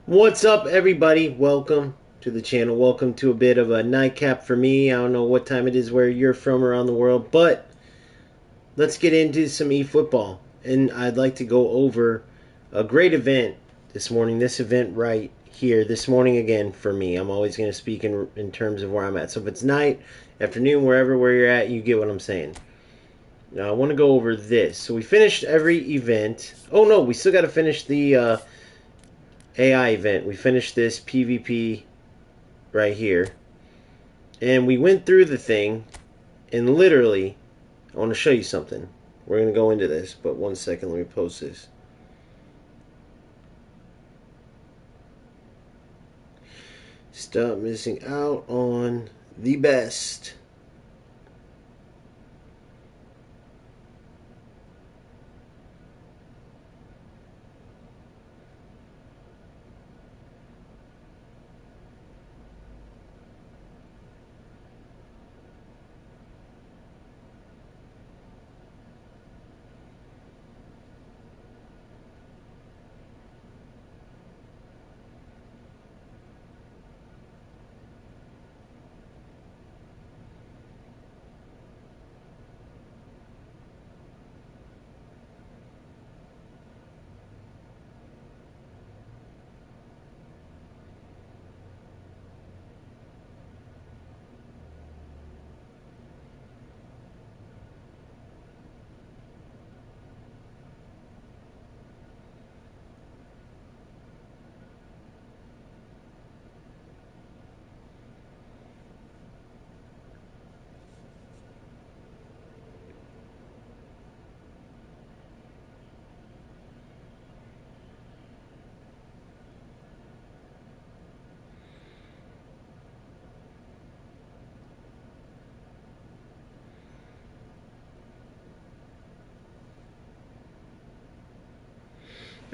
What's up, everybody? Welcome to the channel. Welcome to a bit of a nightcap for me. I don't know what time it is where you're from around the world, but let's get into some eFootball. And I'd like to go over a great event this morning. This event right here, this morning again for me. I'm always going to speak in terms of where I'm at. So if it's night, afternoon, where you're at, you get what I'm saying. Now I want to go over this. So we finished every event. Oh no, we still got to finish the AI event. We finished this PvP right here. And we went through the thing, and literally, I want to show you something. We're going to go into this, but one second, let me post this. Stop missing out on the best.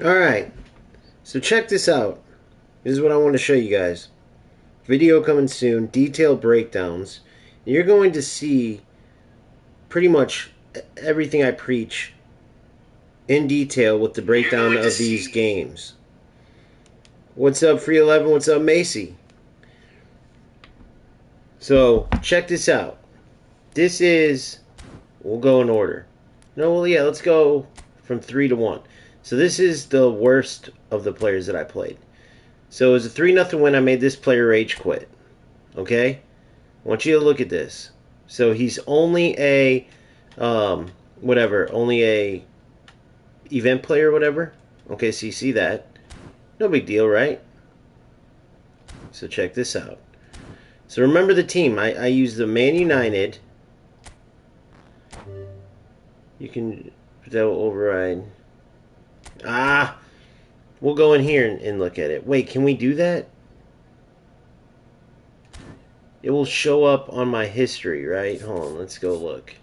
Alright, so check this out. This is what I want to show you guys. Video coming soon, detailed breakdowns. You're going to see pretty much everything I preach in detail with the breakdown of these games. What's up, Free 11? What's up, Macy? So, check this out. This is, we'll go in order. No, well, yeah, let's go from 3 to 1. So this is the worst of the players that I played. So it was a 3-0 win. I made this player rage quit. Okay? I want you to look at this. So he's only a, only a event player, whatever. Okay, so you see that. No big deal, right? So check this out. So remember the team. I used the Man United. You can, that will override. We'll go in here and look at it. Wait, can we do that? It will show up on my history, right? Hold on, let's go look.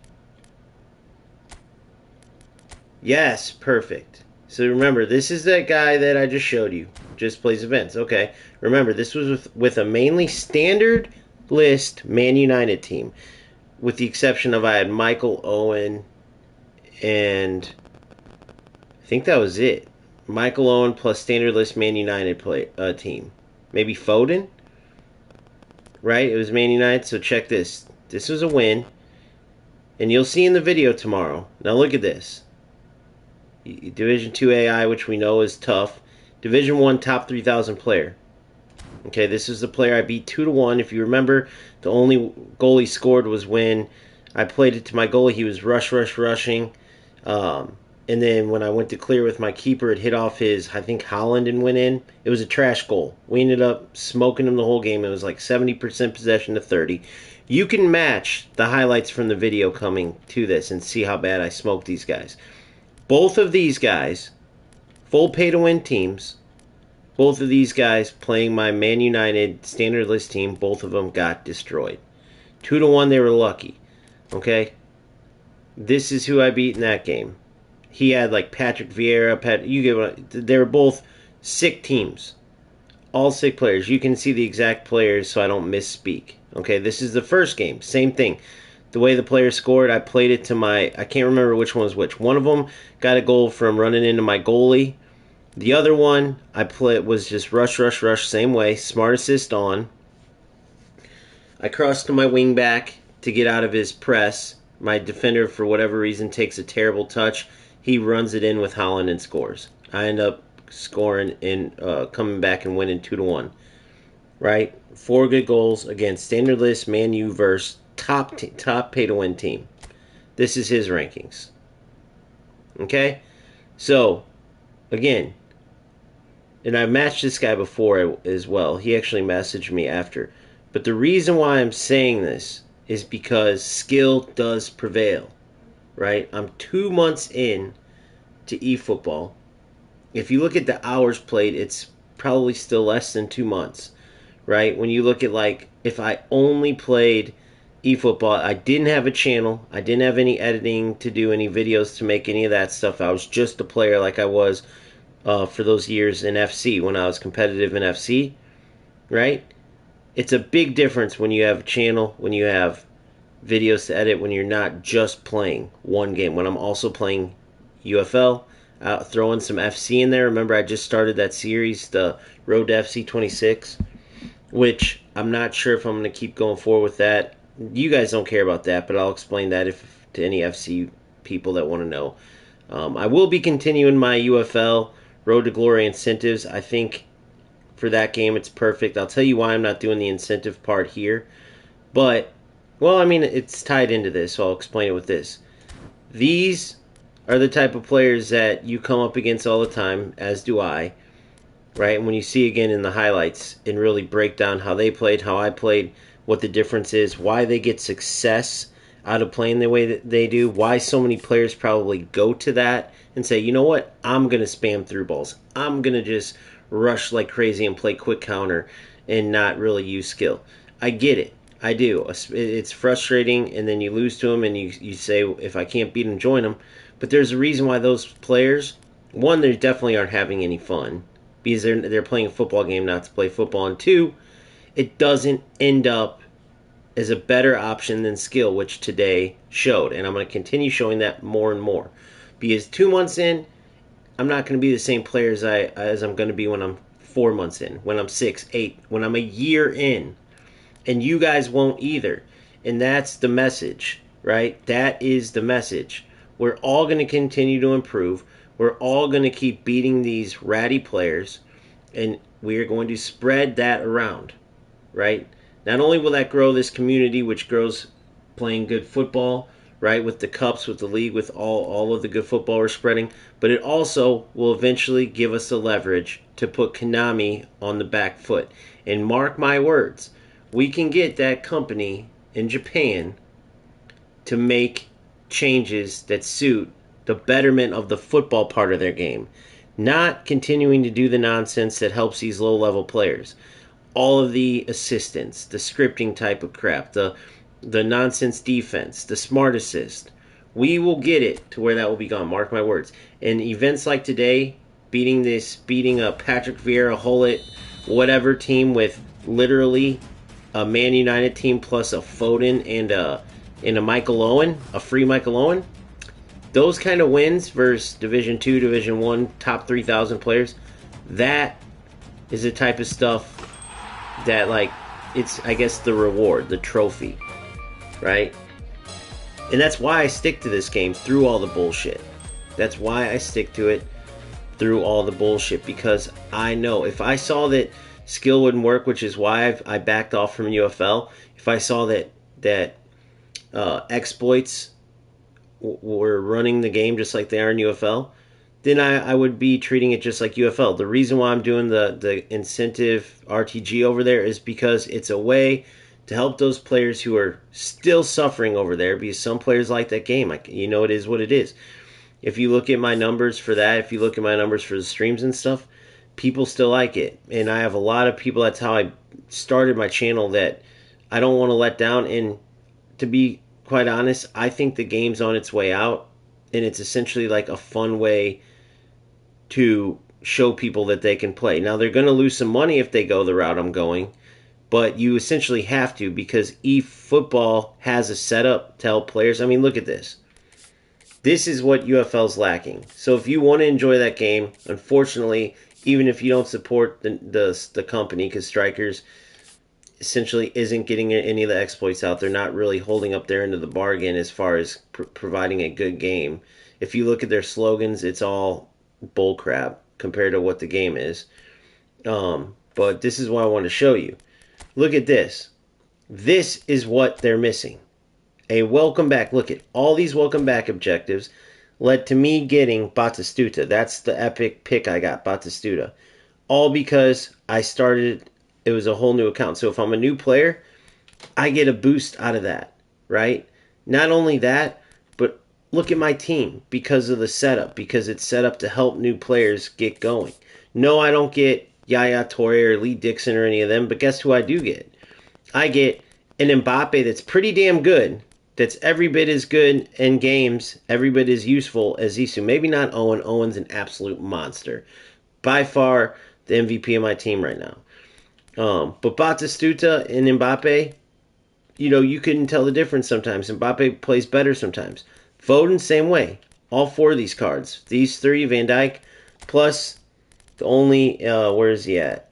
Yes, perfect. So remember, this is that guy that I just showed you. Just plays events. Okay. Remember, this was with a mainly standard list Man United team. With the exception of I had Michael Owen and I think that was it. Michael Owen plus standard list Man United team. Maybe Foden? Right? It was Man United. So check this. This was a win. And you'll see in the video tomorrow. Now look at this. Division 2 AI, which we know is tough. Division 1 top 3,000 player. Okay, this is the player I beat 2-1. If you remember, the only goal he scored was when I played it to my goalie. He was rushing. And then when I went to clear with my keeper, it hit off his, I think, Holland and went in. It was a trash goal. We ended up smoking him the whole game. It was like 70% possession to 30. You can match the highlights from the video coming to this and see how bad I smoked these guys. Both of these guys, full pay-to-win teams, both of these guys playing my Man United standard list team, both of them got destroyed. 2-1, they were lucky. Okay? This is who I beat in that game. He had like Patrick Vieira, they were both sick teams. All sick players. You can see the exact players so I don't misspeak. Okay, this is the first game. Same thing. The way the players scored, I played it to my, I can't remember which one was which. One of them got a goal from running into my goalie. The other one I played was just rush, rush, rush, same way. Smart assist on. I cross to my wing back to get out of his press. My defender, for whatever reason, takes a terrible touch. He runs it in with Holland and scores. I end up scoring and coming back and winning 2-1. Right? 4 good goals. Again, standard list, Man U versus top pay-to-win team. This is his rankings. Okay? So, again, and I matched this guy before as well. He actually messaged me after. But the reason why I'm saying this is because skill does prevail, right? I'm 2 months in to eFootball. If you look at the hours played, it's probably still less than 2 months, right? When you look at, like, if I only played eFootball, I didn't have a channel, I didn't have any editing to do any videos to make any of that stuff. I was just a player like I was for those years in FC when I was competitive in FC, right? It's a big difference when you have a channel, when you have videos to edit, when you're not just playing one game. When I'm also playing UFL, throwing some FC in there. Remember, I just started that series, the Road to FC 26, which I'm not sure if I'm going to keep going forward with that. You guys don't care about that, but I'll explain that to any FC people that want to know. I will be continuing my UFL Road to Glory incentives. I think for that game it's perfect. I'll tell you why I'm not doing the incentive part here. But, well, I mean, it's tied into this, so I'll explain it with this. These are the type of players that you come up against all the time, as do I, right? And when you see again in the highlights and really break down how they played, how I played, what the difference is, why they get success out of playing the way that they do, why so many players probably go to that and say, you know what, I'm going to spam through balls. I'm going to just rush like crazy and play quick counter and not really use skill. I get it. I do. It's frustrating, and then you lose to them, and you say, if I can't beat them, join them. But there's a reason why those players, one, they definitely aren't having any fun because they're playing a football game not to play football, and two, it doesn't end up as a better option than skill, which today showed. And I'm going to continue showing that more and more. Because 2 months in, I'm not going to be the same player as I'm going to be when I'm 4 months in, when I'm 6, 8, when I'm a year in. And you guys won't either. And that's the message, right? That is the message. We're all going to continue to improve. We're all going to keep beating these ratty players. And we are going to spread that around, right? Not only will that grow this community, which grows playing good football, right, with the cups, with the league, with all of the good football we're spreading, but it also will eventually give us the leverage to put Konami on the back foot. And mark my words, we can get that company in Japan to make changes that suit the betterment of the football part of their game, not continuing to do the nonsense that helps these low-level players. All of the assistance, the scripting type of crap, the nonsense defense, the smart assist. We will get it to where that will be gone. Mark my words. And events like today, beating a Patrick Vieira, Hullet, whatever team with literally a Man United team plus a Foden and a Michael Owen, a free Michael Owen. Those kind of wins versus Division 2, Division 1, top 3,000 players, that is the type of stuff that, like, it's, I guess, the reward, the trophy, right? And that's why I stick to this game through all the bullshit. That's why I stick to it through all the bullshit, because I know if I saw that skill wouldn't work, which is why I backed off from UFL, if I saw that exploits were running the game just like they are in UFL, then I would be treating it just like UFL. The reason why I'm doing the incentive RTG over there is because it's a way to help those players who are still suffering over there, because some players like that game. It is what it is. If you look at my numbers for that, if you look at my numbers for the streams and stuff, people still like it. And I have a lot of people, that's how I started my channel, that I don't want to let down. And to be quite honest, I think the game's on its way out, and it's essentially like a fun way to show people that they can play. Now, they're going to lose some money if they go the route I'm going, but you essentially have to, because eFootball has a setup to help players. I mean, look at this. This is what UFL's lacking. So if you want to enjoy that game, unfortunately, even if you don't support the company, because Strikers essentially isn't getting any of the exploits out, they're not really holding up their end of the bargain as far as providing a good game. If you look at their slogans, it's all bullcrap compared to what the game is. But this is what I want to show you. Look at this. This is what they're missing. A welcome back. Look at all these welcome back objectives led to me getting Batistuta. That's the epic pick I got, Batistuta. All because I started, it was a whole new account. So if I'm a new player, I get a boost out of that, right? Not only that, but look at my team because of the setup, because it's set up to help new players get going. No, I don't get Yaya Toure or Lee Dixon or any of them, but guess who I do get? I get an Mbappe that's pretty damn good, that's every bit as good in games, every bit as useful as Zizou. Maybe not Owen. Owen's an absolute monster. By far the MVP of my team right now. But Batistuta and Mbappe, you couldn't tell the difference sometimes. Mbappe plays better sometimes. Foden, same way. All four of these cards. These three, Van Dijk, plus the only, where is he at?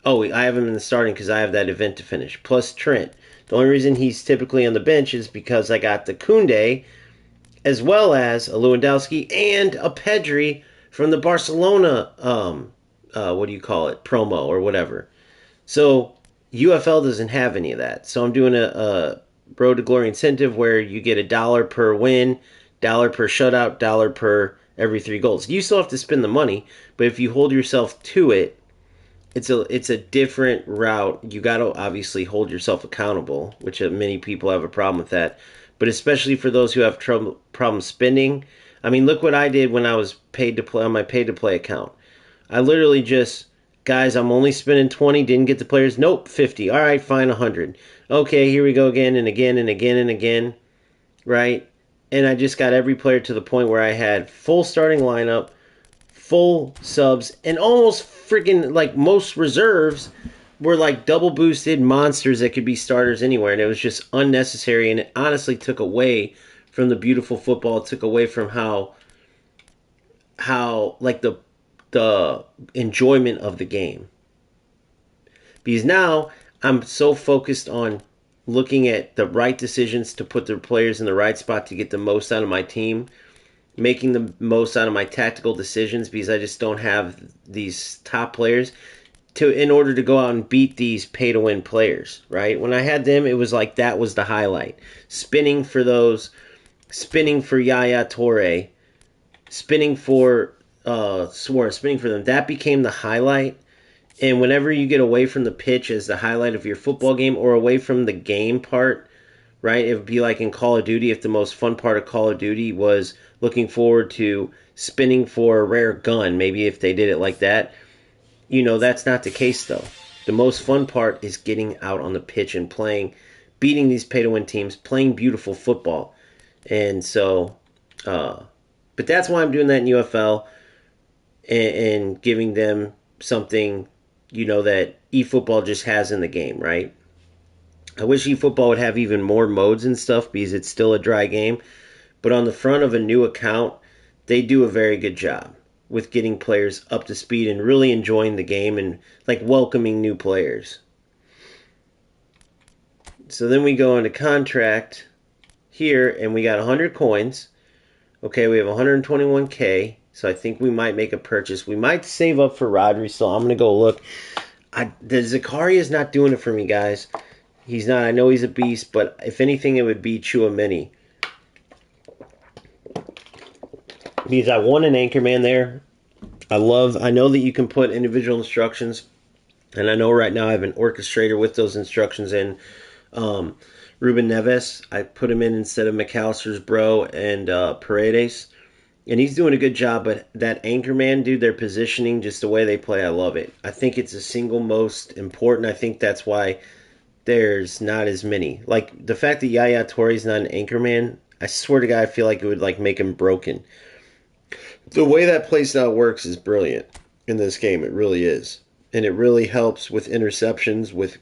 Oh, I have him in the starting because I have that event to finish. Plus Trent. The only reason he's typically on the bench is because I got the Koundé, as well as a Lewandowski and a Pedri from the Barcelona, promo or whatever. So UFL doesn't have any of that. So I'm doing a Road to Glory incentive where you get $1 per win, $1 per shutout, $1 per every 3 goals. You still have to spend the money, but if you hold yourself to it, it's a different route. You got to obviously hold yourself accountable, which many people have a problem with that. But especially for those who have problem spending. I mean, look what I did when I was paid to play on my paid to play account. I literally just, guys, I'm only spending 20, didn't get the players. Nope, 50. All right, fine, 100. Okay, here we go again and again and again and again, right? And I just got every player to the point where I had full starting lineup, full subs, and almost freaking, like, most reserves were like double boosted monsters that could be starters anywhere, and it was just unnecessary, and it honestly took away from the beautiful football. It took away from how like the enjoyment of the game. Because now I'm so focused on looking at the right decisions to put the players in the right spot to get the most out of my team, making the most out of my tactical decisions, because I just don't have these top players in order to go out and beat these pay-to-win players, right? When I had them, it was like that was the highlight. Spinning for Yaya Toure, spinning for Suarez, spinning for them. That became the highlight. And whenever you get away from the pitch as the highlight of your football game, or away from the game part, right? It would be like in Call of Duty, if the most fun part of Call of Duty was looking forward to spinning for a rare gun, maybe if they did it like that. That's not the case, though. The most fun part is getting out on the pitch and playing, beating these pay-to-win teams, playing beautiful football. And so, but that's why I'm doing that in UFL and giving them something, that eFootball just has in the game, right? I wish eFootball would have even more modes and stuff because it's still a dry game. But on the front of a new account, they do a very good job with getting players up to speed and really enjoying the game and like welcoming new players. So then we go into contract here and we got 100 coins. Okay, we have 121K. So I think we might make a purchase. We might save up for Rodri still. I'm going to go look. The Zakaria is not doing it for me, guys. He's not. I know he's a beast, but if anything, it would be Chouameni. Because I want an Anchorman there. I know that you can put individual instructions, and I know right now I have an orchestrator with those instructions in. Ruben Neves, I put him in instead of McAllister's bro and Paredes. And he's doing a good job, but that Anchorman, dude, their positioning, just the way they play, I love it. I think it's the single most important. I think that's why there's not as many. Like, the fact that Yaya Toure's not an Anchorman, I swear to God, I feel like it would, like, make him broken. The way that play style works is brilliant in this game. It really is. And it really helps with interceptions, with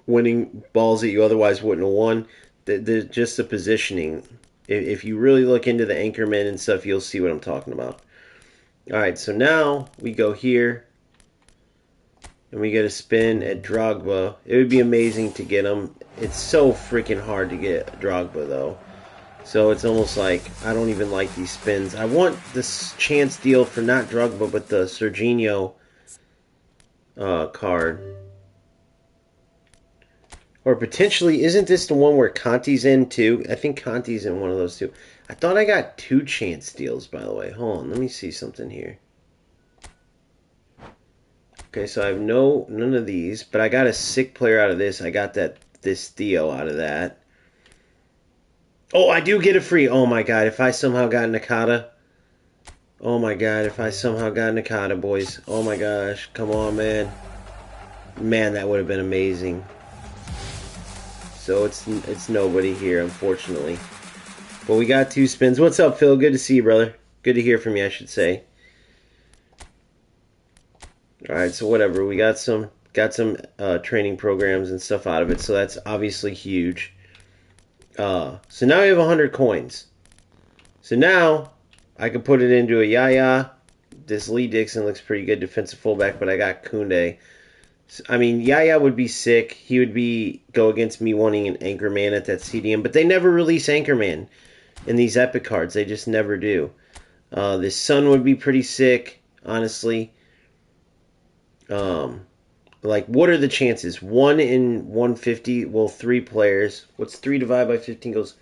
winning balls that you otherwise wouldn't have won. Just the positioning If you really look into the Anchorman and stuff, you'll see what I'm talking about. Alright, so now we go here. And we get a spin at Drogba. It would be amazing to get him. It's so freaking hard to get Drogba, though. So it's almost like I don't even like these spins. I want this chance deal for not Drogba, but the Serginho card. Or potentially, isn't this the one where Conte's in too? I think Conte's in one of those too. I thought I got 2 chance deals, by the way. Hold on, let me see something here. Okay, so I have none of these, but I got a sick player out of this. I got this Theo out of that. Oh, I do get a free. Oh my god, if I somehow got Nakata. Oh my god, if I somehow got Nakata, boys. Oh my gosh, come on, man. Man, that would have been amazing. So it's nobody here, unfortunately. But we got 2 spins. What's up, Phil? Good to see you, brother. Good to hear from you, I should say. Alright, so whatever. We got some training programs and stuff out of it, so that's obviously huge. So now we have 100 coins. So now I can put it into a Yaya. This Lee Dixon looks pretty good, defensive fullback, but I got Koundé. I mean, Yaya would be sick. He would go against me wanting an Anchorman at that CDM, but they never release Anchorman in these epic cards. They just never do. This Sun would be pretty sick, honestly. Like, what are the chances? 1 in 150. Well, 3 players. What's 3 divided by 15 goes?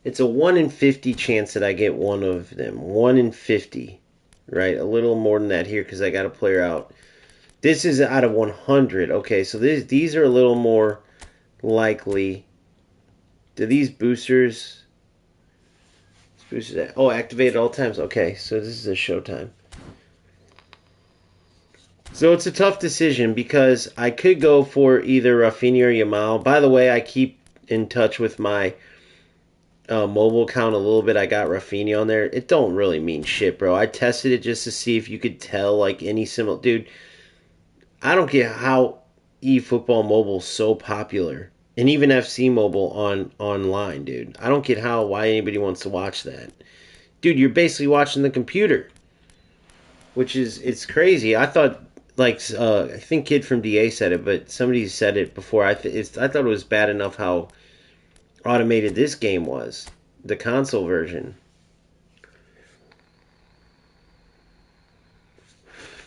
It's a 1 in 50 chance that I get one of them. 1 in 50, right? A little more than that here because I got a player out. This is out of 100. Okay, so these are a little more likely. Do these boosters? Activate at all times. Okay, so this is a showtime. So it's a tough decision because I could go for either Rafinha or Yamal. By the way, I keep in touch with my mobile account a little bit. I got Rafinha on there. It don't really mean shit, bro. I tested it just to see if you could tell like any similar. Dude, I don't get how eFootball Mobile's so popular. And even FC Mobile online, dude. I don't get why anybody wants to watch that. Dude, you're basically watching the computer. Which is, it's crazy. I thought, like, I think Kid from DA said it, but somebody said it before. I thought it was bad enough how automated this game was. The console version.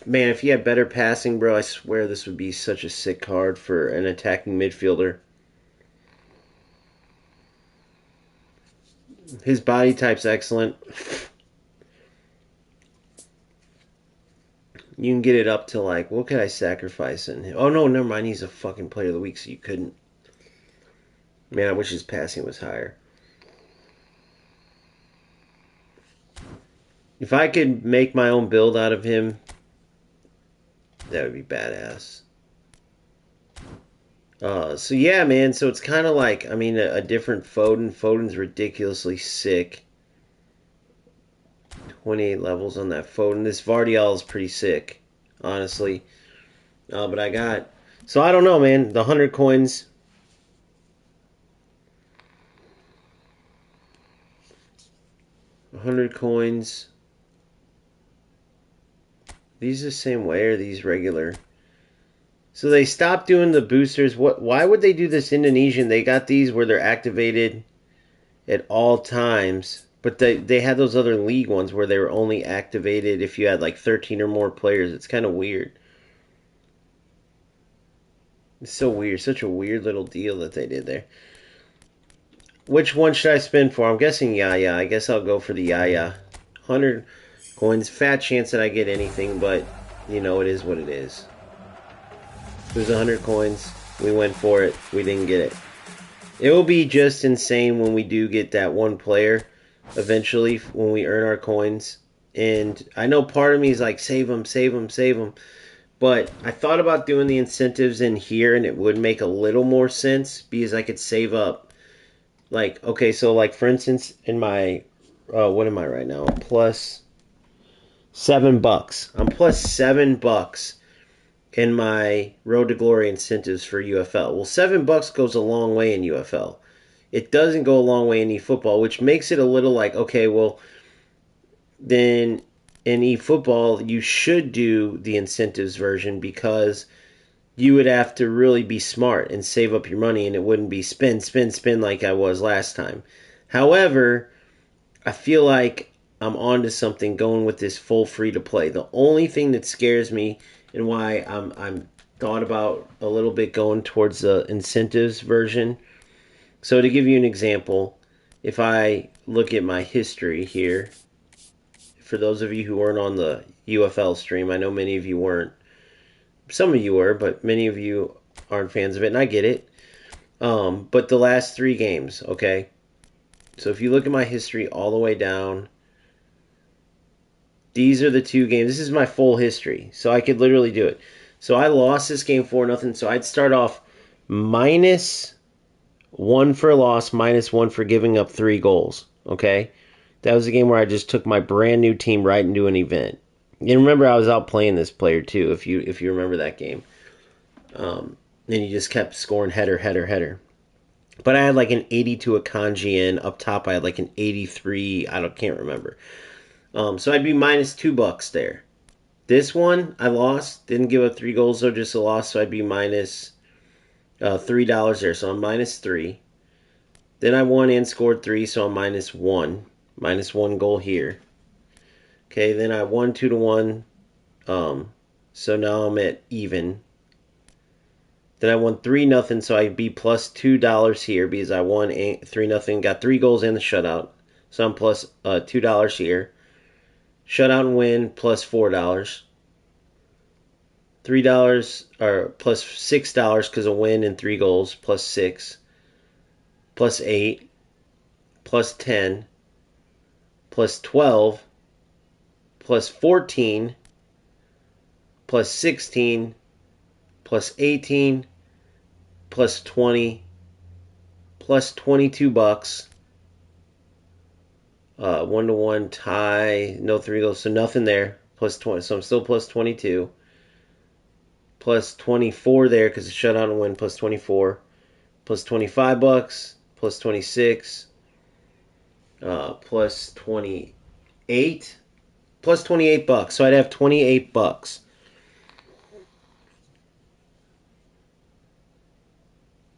Man, if he had better passing, bro, I swear this would be such a sick card for an attacking midfielder. His body type's excellent. You can get it up to like, what could I sacrifice in him? Oh no, never mind. He's a fucking player of the week, so you couldn't. Man, I wish his passing was higher. If I could make my own build out of him, that would be badass. So yeah, man. So it's kind of like, I mean, a different Foden. Foden's ridiculously sick. 28 levels on that Foden. This Vardial is pretty sick, honestly. But I got... So I don't know, man. The 100 coins... 100 coins. These the same way, or are these regular? So they stopped doing the boosters. Why would they do this Indonesian? They got these where they're activated at all times. But they had those other league ones where they were only activated if you had like 13 or more players. It's kind of weird. It's so weird. Such a weird little deal that they did there. Which one should I spin for? I'm guessing Yaya. I guess I'll go for the Yaya. 100 coins. Fat chance that I get anything, but, you know, it is what it is. It was 100 coins. We went for it. We didn't get it. It will be just insane when we do get that one player eventually, when we earn our coins. And I know part of me is like, save them, save them, save them. But I thought about doing the incentives in here, and it would make a little more sense because I could save up. Like, okay, so like for instance, in my, what am I right now? Plus $7. I'm plus $7 in my Road to Glory incentives for UFL. Well, $7 goes a long way in UFL. it doesn't go a long way in eFootball, which makes it a little like, okay, well, then in eFootball, you should do the incentives version because you would have to really be smart and save up your money, and it wouldn't be spin, spin, spin like I was last time. However, I feel like I'm onto something going with this full free to play. The only thing that scares me and why I'm thought about a little bit going towards the incentives version. So to give you an example, if I look at my history here, for those of you who weren't on the UFL stream, I know many of you weren't. Some of you were, but many of you aren't fans of it, and I get it. But the last 3 games, okay? So if you look at my history all the way down, these are the 2 games. This is my full history, so I could literally do it. So I lost this game 4-0, so I'd start off -1 for a loss, -1 for giving up 3 goals, okay? That was a game where I just took my brand new team right into an event. And remember, I was out playing this player too, if you remember that game. And he just kept scoring header, header, header. But I had like an 82 Akanji in. Up top, I had like an 83. Can't remember. So I'd be -$2 there. This one, I lost. Didn't give up 3 goals, though, just a loss. So I'd be minus $3 there. So I'm -3. Then I won and scored 3, so I'm -1. -1 goal here. Okay, then I won 2-1. So now I'm at even. Then I won 3-0, so I'd be plus $2 here because I won 3-0, got 3 goals and the shutout. So I'm plus $2 here. Shutout and win plus $4. $3 or plus $6 because of win and 3 goals plus 6. Plus 8. Plus 10. Plus 12. Plus 14. Plus 16. Plus 18. Plus 20. Plus $22. 1-1 tie, no 3 goals, so nothing there. Plus 20, so I'm still plus 22. Plus 24 there because it's shutout and win. Plus 24. Plus $25. Plus 26. Plus 28. Plus $28. So I'd have $28.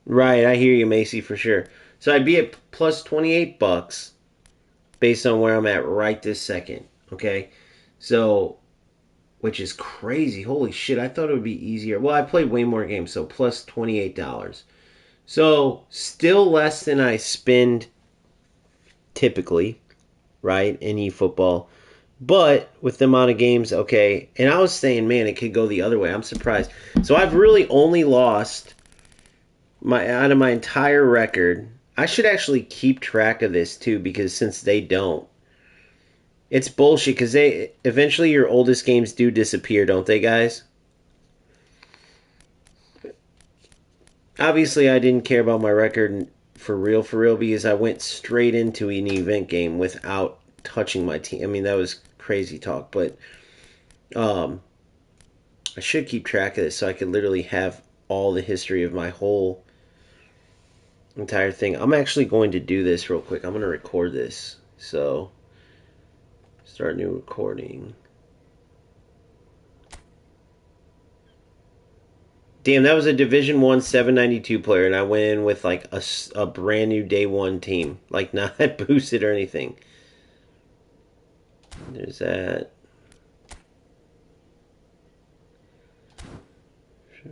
Right, I hear you, Macy, for sure. So I'd be at plus $28 based on where I'm at right this second. Okay? So, which is crazy. Holy shit, I thought it would be easier. Well, I played way more games, so plus $28. So, still less than I spend typically, right, in eFootball. But with the amount of games, okay, and I was saying, man, it could go the other way. I'm surprised. So I've really only lost out of my entire record. I should actually keep track of this too, because since they don't, it's bullshit. Because they eventually your oldest games do disappear, don't they, guys? Obviously, I didn't care about my record for real, because I went straight into an event game without touching my team. I mean, that was crazy talk, but I should keep track of this so I could literally have all the history of my whole entire thing. I'm actually going to do this real quick. I'm going to record this. So, start new recording. Damn, that was a Division 1 792 player, and I went in with like a brand new day 1 team. Like, not boosted or anything. There's that.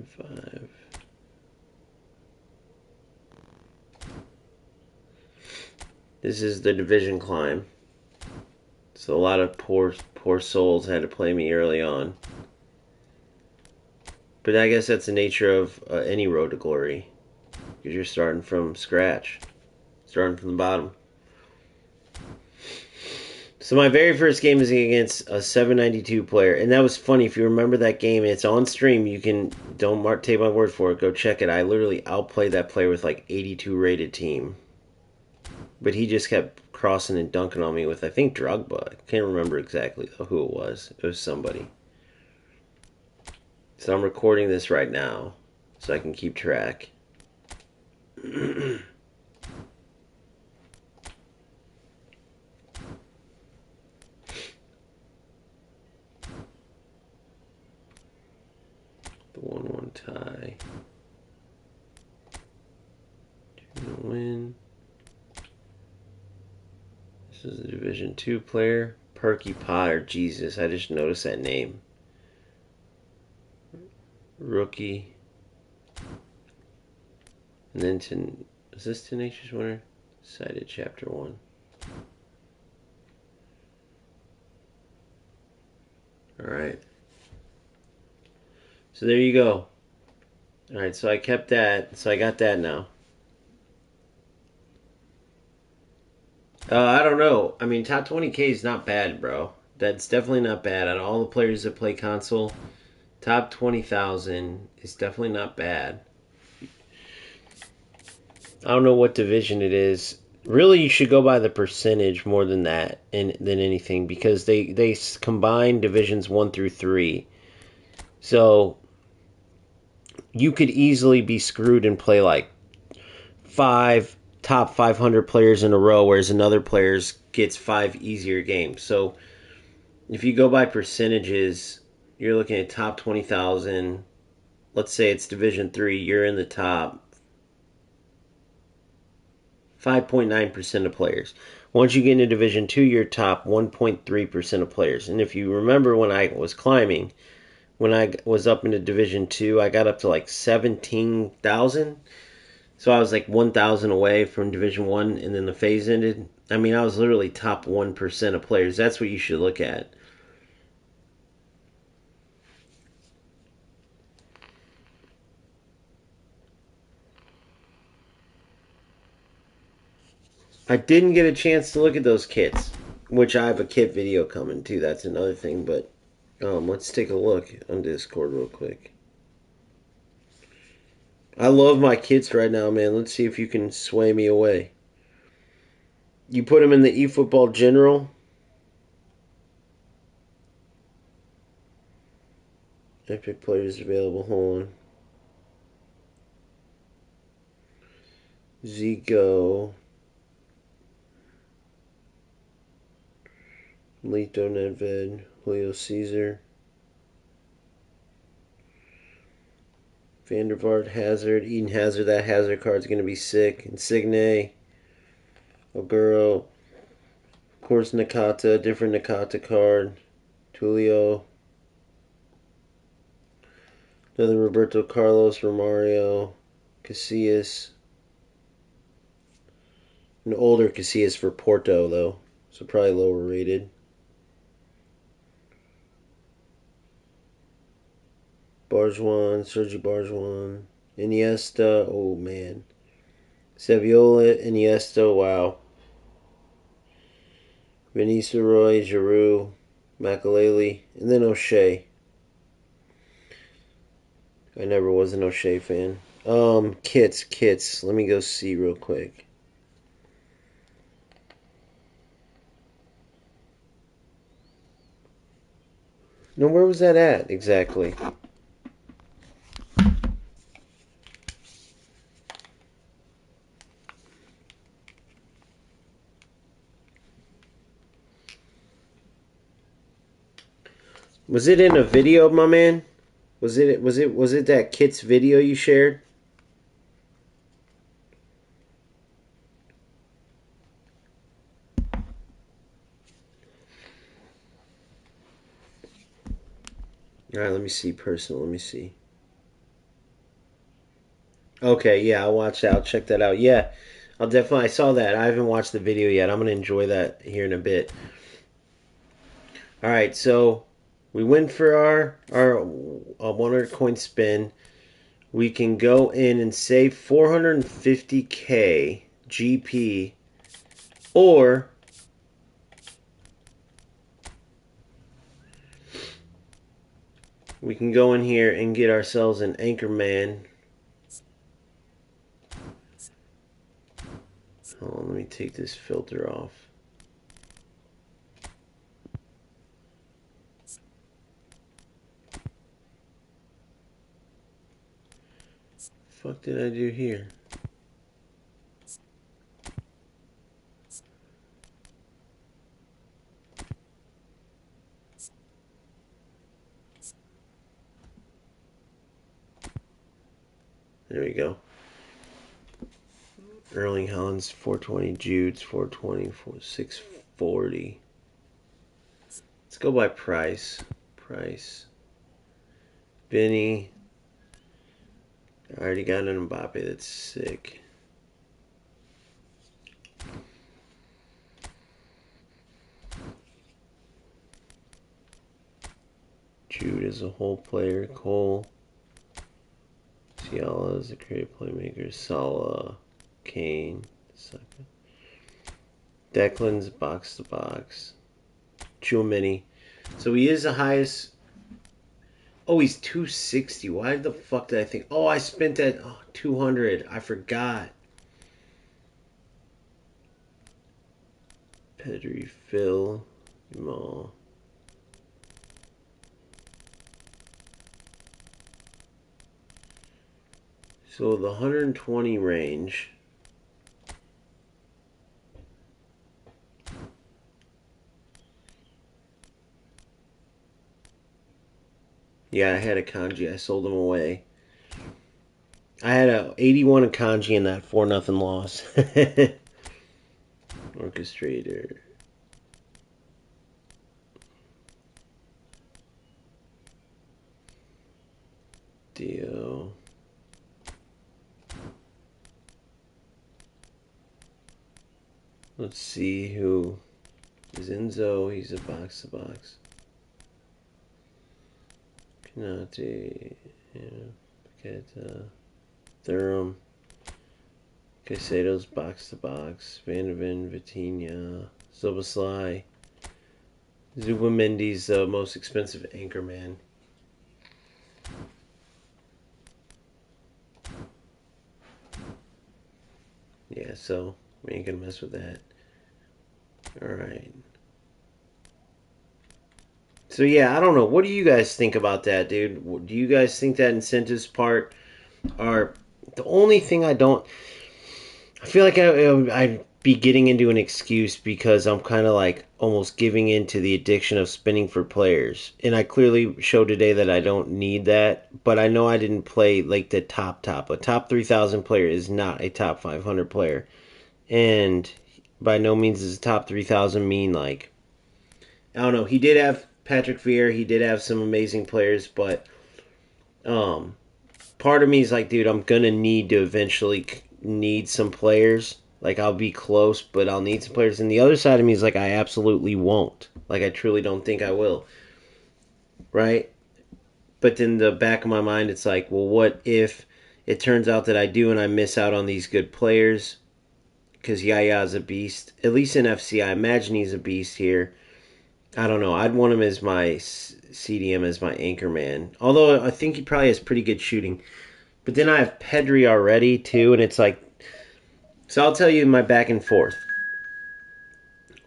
5. This is the division climb. So a lot of poor souls had to play me early on. But I guess that's the nature of any road to glory. Because you're starting from scratch. Starting from the bottom. So my very first game is against a 792 player. And that was funny. If you remember that game, it's on stream. You can, take my word for it. Go check it. I literally outplayed that player with like 82 rated team. But he just kept crossing and dunking on me with, I think, Drogba. I can't remember exactly who it was. It was somebody. So I'm recording this right now so I can keep track. tie. Win. This is a Division 2 player. Perky Potter. Jesus, I just noticed that name. Rookie. And then, is this Tenacious Winner? Cited Chapter 1. Alright. So there you go. Alright, so I kept that. So I got that now. I don't know. I mean, top 20K is not bad, bro. That's definitely not bad. Out of all the players that play console, top 20,000 is definitely not bad. I don't know what division it is. Really, you should go by the percentage more than that, than anything, because they combine divisions 1 through 3. So you could easily be screwed and play like 5 top 500 players in a row, whereas another player gets 5 easier games. So if you go by percentages, you're looking at top 20,000. Let's say it's Division 3, you're in the top 5.9% of players. Once you get into Division 2, you're top 1.3% of players. And if you remember when I was climbing, when I was up into Division 2, I got up to like 17,000. So I was like 1,000 away from Division 1, and then the phase ended. I mean, I was literally top 1% of players. That's what you should look at. I didn't get a chance to look at those kits, which I have a kit video coming too. That's another thing, but let's take a look on Discord real quick. I love my kits right now, man. Let's see if you can sway me away. You put them in the eFootball General. Epic players available. Hold on. Zico. Lito Nedved. Julio Caesar. Vandervaart, Hazard, Eden Hazard. That Hazard card's going to be sick. Insigne, Oguro, of course Nakata, different Nakata card. Tulio, another Roberto Carlos, Romario, Casillas. An older Casillas for Porto, though, so probably lower rated. Barjuan, Sergi Barjuan, Iniesta, oh man. Saviola, Iniesta, wow. Vinicius Roy, Giroud, Makaleli, and then O'Shea. I never was an O'Shea fan. Kits. Let me go see real quick. No, where was that at exactly? Was it in a video, my man? Was it that Kits video you shared? Alright, let me see. Personal, let me see. Okay, yeah, I'll watch that. I'll check that out. Yeah, I'll definitely. I saw that. I haven't watched the video yet. I'm gonna enjoy that here in a bit. All right, so we went for our 100 coin spin. We can go in and save 450k GP, or we can go in here and get ourselves an Anchorman. Hold on, let me take this filter off. Fuck did I do here? There we go. Erling Haaland's 420. Jude's 420. 640. Let's go by price. Price. Benny. I already got an Mbappe that's sick. Jude is a whole player. Cole. Ciala is a creative playmaker. Salah. Kane. Second. Declan's box to box. Chouameni. So he is the highest. Oh, he's 260. Why the fuck did I think? Oh, I spent that 200. I forgot. Pedri, Phil, Jamal. So the 120 range. Yeah, I had a Kanji. I sold him away. I had a 81 Kanji in that 4-0 loss. Orchestrator. Dio. Let's see who is Enzo. He's a box to box. Canate, Paqueta, Thuram, Caicedo's box to box, Van de Ven, Vitinha, Zoboslai, Zubamendi's the most expensive anchor man. Yeah, so we ain't gonna mess with that. Alright. So yeah, I don't know. What do you guys think about that, dude? Do you guys think that incentives part are the only thing I don't... I feel like I'd be getting into an excuse because I'm kind of like almost giving into the addiction of spinning for players. And I clearly showed today that I don't need that, but I know I didn't play like the top. A top 3,000 player is not a top 500 player. And by no means does a top 3,000 mean like... I don't know. He did have Patrick Vieira, he did have some amazing players, but part of me is like, dude, I'm gonna need to eventually need some players. Like, I'll be close, but I'll need some players. And the other side of me is like, I absolutely won't. Like, I truly don't think I will. Right? But in the back of my mind, it's like, well, what if it turns out that I do and I miss out on these good players? Because Yaya's a beast. At least in FC, I imagine he's a beast here. I don't know. I'd want him as my CDM, as my anchor man. Although I think he probably has pretty good shooting. But then I have Pedri already, too. And it's like... So I'll tell you my back and forth.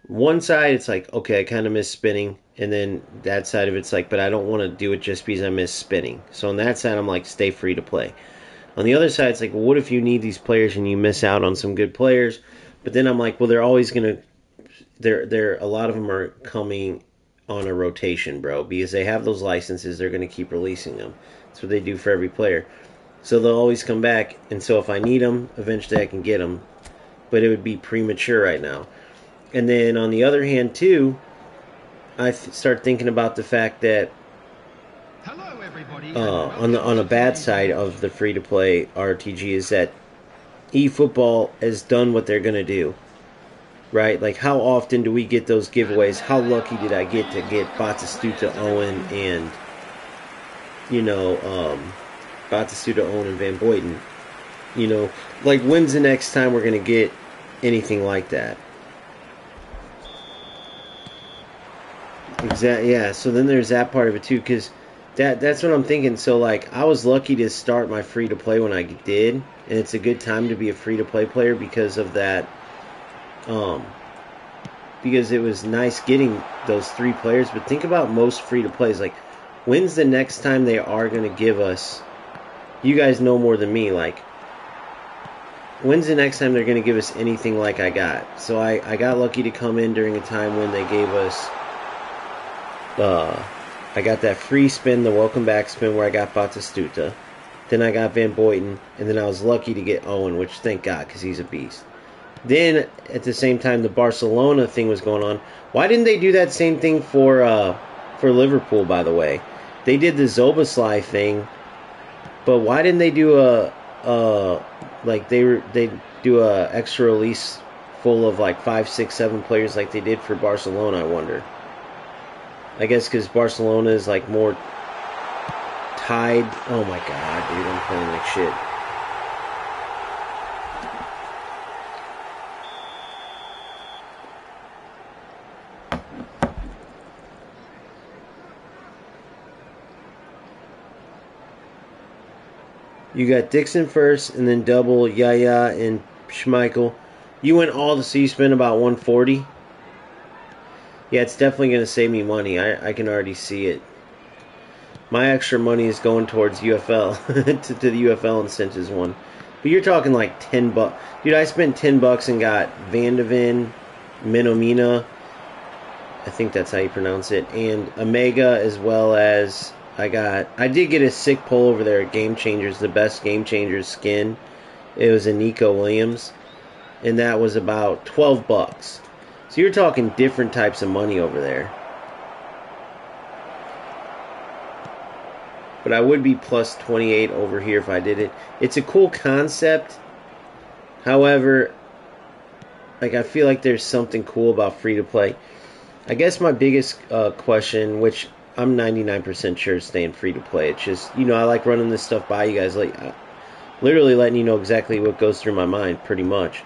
One side, it's like, okay, I kind of miss spinning. And then that side of it's like, but I don't want to do it just because I miss spinning. So on that side, I'm like, stay free to play. On the other side, it's like, well, what if you need these players and you miss out on some good players? But then I'm like, well, they're always going to... A lot of them are coming on a rotation, bro, because they have those licenses. They're going to keep releasing them. That's what they do for every player. So they'll always come back, and so if I need them, eventually I can get them. But it would be premature right now. And then on the other hand, too, I start thinking about the fact that hello, everybody, on the bad side of the free-to-play RTG is that eFootball has done what they're going to do. Right? Like, how often do we get those giveaways? How lucky did I get to get Batistuta, Owen, and, Batistuta, Owen, and Van Boyden? Like, when's the next time we're going to get anything like that? Exactly. Yeah, so then there's that part of it, too, because that's what I'm thinking. So, like, I was lucky to start my free-to-play when I did, and it's a good time to be a free-to-play player because of that. Because it was nice getting those 3 players, but think about most free-to-plays. Like, when's the next time they are going to give us... You guys know more than me, like, when's the next time they're going to give us anything like I got? So I got lucky to come in during a time when they gave us... I got that free spin, the welcome back spin where I got Batistuta. Then I got Van Boyten, and then I was lucky to get Owen, which thank God, because he's a beast. Then, at the same time, the Barcelona thing was going on. Why didn't they do that same thing for Liverpool, by the way? They did the Zoboslai thing, but why didn't they do they do a extra release full of like 5, 6, 7 players like they did for Barcelona, I wonder. I guess because Barcelona is like more tied. Oh my god, dude, I'm playing like shit. You got Dixon first, and then double Yaya and Schmeichel. You went all so you spent about 140. Yeah, it's definitely going to save me money. I can already see it. My extra money is going towards UFL to the UFL incentives one. But you're talking like $10. Dude, I spent $10 and got Van de Ven, Minomina. I think that's how you pronounce it, and Omega, as well as I did get a sick pull over there at Game Changers, the best Game Changers skin. It was a Nico Williams, and that was about $12. So you're talking different types of money over there. But I would be plus 28 over here if I did it. It's a cool concept. However, like I feel like there's something cool about free to play. I guess my biggest question, which I'm 99% sure is staying free to play. It's just, I like running this stuff by you guys, like literally letting you know exactly what goes through my mind, pretty much.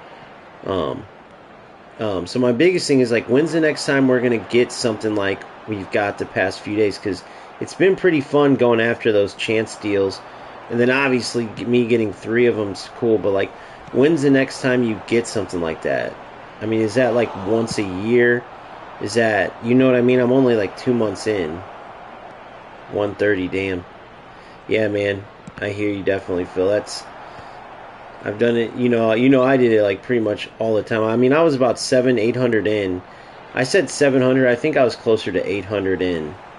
So my biggest thing is like, when's the next time we're gonna get something like we've got the past few days? Because it's been pretty fun going after those chance deals, and then obviously me getting 3 of them's cool. But like, when's the next time you get something like that? I mean, is that like once a year? Is that, you know what I mean? I'm only like 2 months in. 130, damn. Yeah, man. I hear you definitely, Phil. I've done it, I did it like pretty much all the time. I mean, I was about 800 in. I said 700. I think I was closer to 800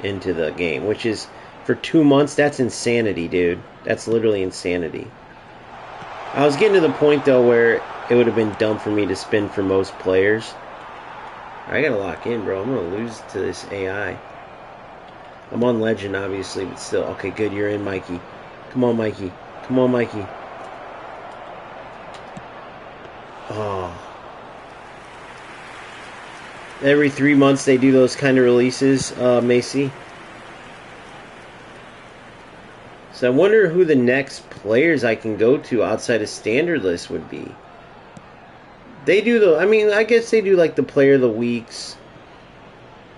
into the game, which is, for 2 months, that's insanity, dude. That's literally insanity. I was getting to the point, though, where it would have been dumb for me to spin for most players. I gotta lock in, bro. I'm gonna lose to this AI. I'm on Legend, obviously, but still. Okay, good. You're in, Mikey. Come on, Mikey. Come on, Mikey. Oh. Every 3 months they do those kind of releases, Macy. So I wonder who the next players I can go to outside of standard list would be. They do I guess they do like the player of the weeks.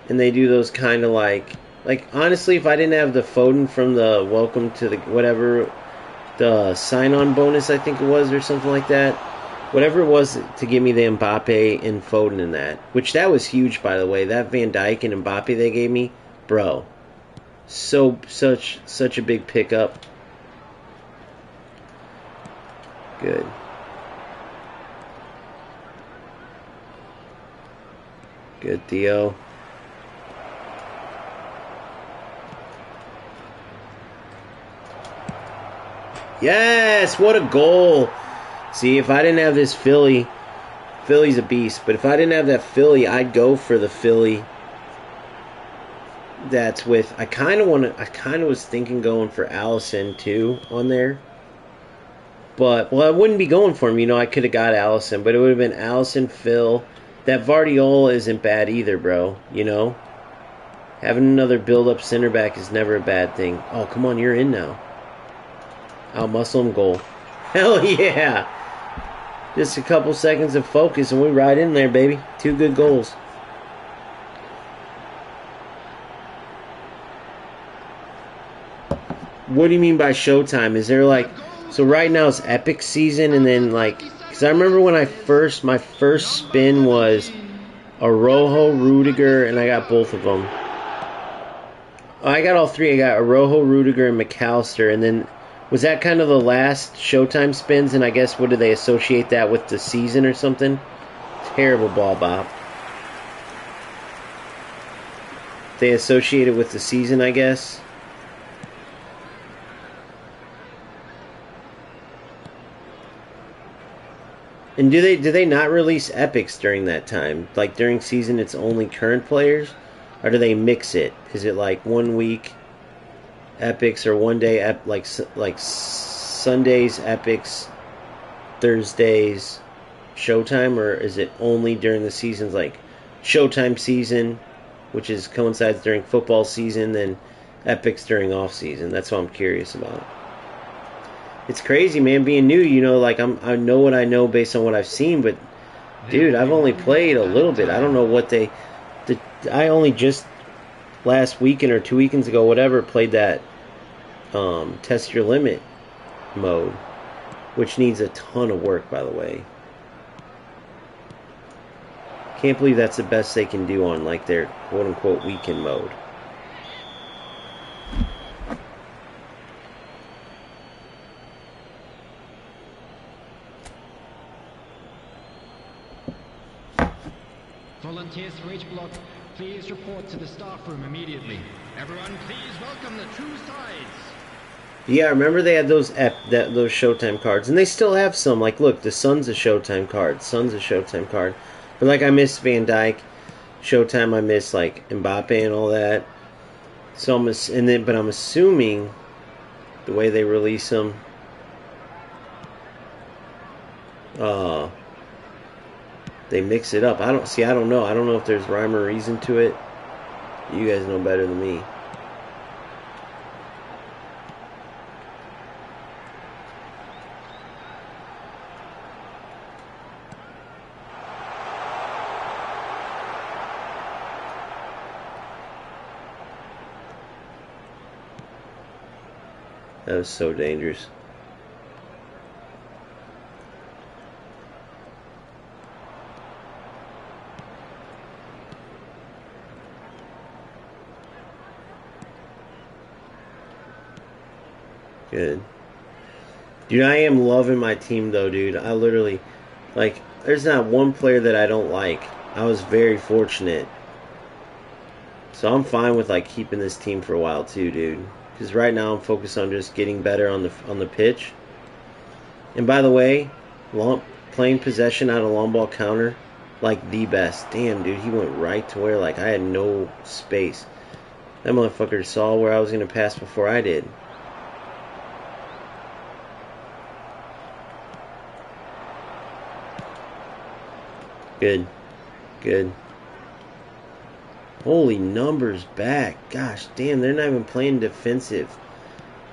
And they do those kind of like honestly, if I didn't have the Foden from the welcome to the whatever, the sign-on bonus, I think it was, or something like that. Whatever it was to give me the Mbappe and Foden in that. Which that was huge, by the way. That Van Dijk and Mbappe they gave me, bro. Such a big pickup. Good. Good, Theo. Yes, what a goal. See, if I didn't have this Philly's a beast, but if I didn't have that Philly, I'd go for the Philly that's with, I kind of was thinking going for Allison too on there. But, well, I wouldn't be going for him, I could have got Allison, but it would have been Allison, Phil. That Vardiol isn't bad either, bro, Having another build-up center back is never a bad thing. Oh, come on, you're in now. Out-muscle him, goal. Hell yeah! Just a couple seconds of focus and we ride in there, baby. 2 good goals. What do you mean by showtime? Is there like... So right now it's Epic season, and then like... Because I remember when my first spin was Araujo, Rudiger, and I got both of them. Oh, I got all 3. I got Araujo, Rudiger, and McAllister, and then... Was that kind of the last Showtime spins, and I guess, what do they associate that with, the season or something? Terrible ball, Bob. They associate it with the season, I guess. And do they not release epics during that time? Like during season, it's only current players, or do they mix it? Is it like 1 week epics or one day like Sundays epics, Thursdays Showtime, or is it only during the seasons like Showtime season, which is coincides during football season, then epics during off season? That's what I'm curious about. It's crazy, man, being new. Like I know what I know based on what I've seen, but dude, I've only played a little bit. I don't know what I only just last weekend or 2 weekends ago, whatever, played that test your limit mode, which needs a ton of work, by the way. Can't believe that's the best they can do on like their quote unquote weekend mode. Volunteers for each block, please report to the staff room immediately. Everyone, please welcome the two sides. Yeah, I remember they had those Showtime cards, and they still have some. Like, look, the Sun's a Showtime card. Sun's a Showtime card. But like, I miss Van Dijk Showtime. I miss like Mbappe and all that. So I'm assuming the way they release them, they mix it up. I don't know. I don't know if there's rhyme or reason to it. You guys know better than me. That was so dangerous. Good. Dude, I am loving my team though, dude. I literally, like, there's not one player that I don't like. I was very fortunate. So I'm fine with like keeping this team for a while too, dude. Because right now I'm focused on just getting better on the pitch. And by the way, playing possession out of long ball counter, like the best. Damn, dude, he went right to where like I had no space. That motherfucker saw where I was gonna pass before I did. Good. Good. Holy numbers back. Gosh damn, they're not even playing defensive.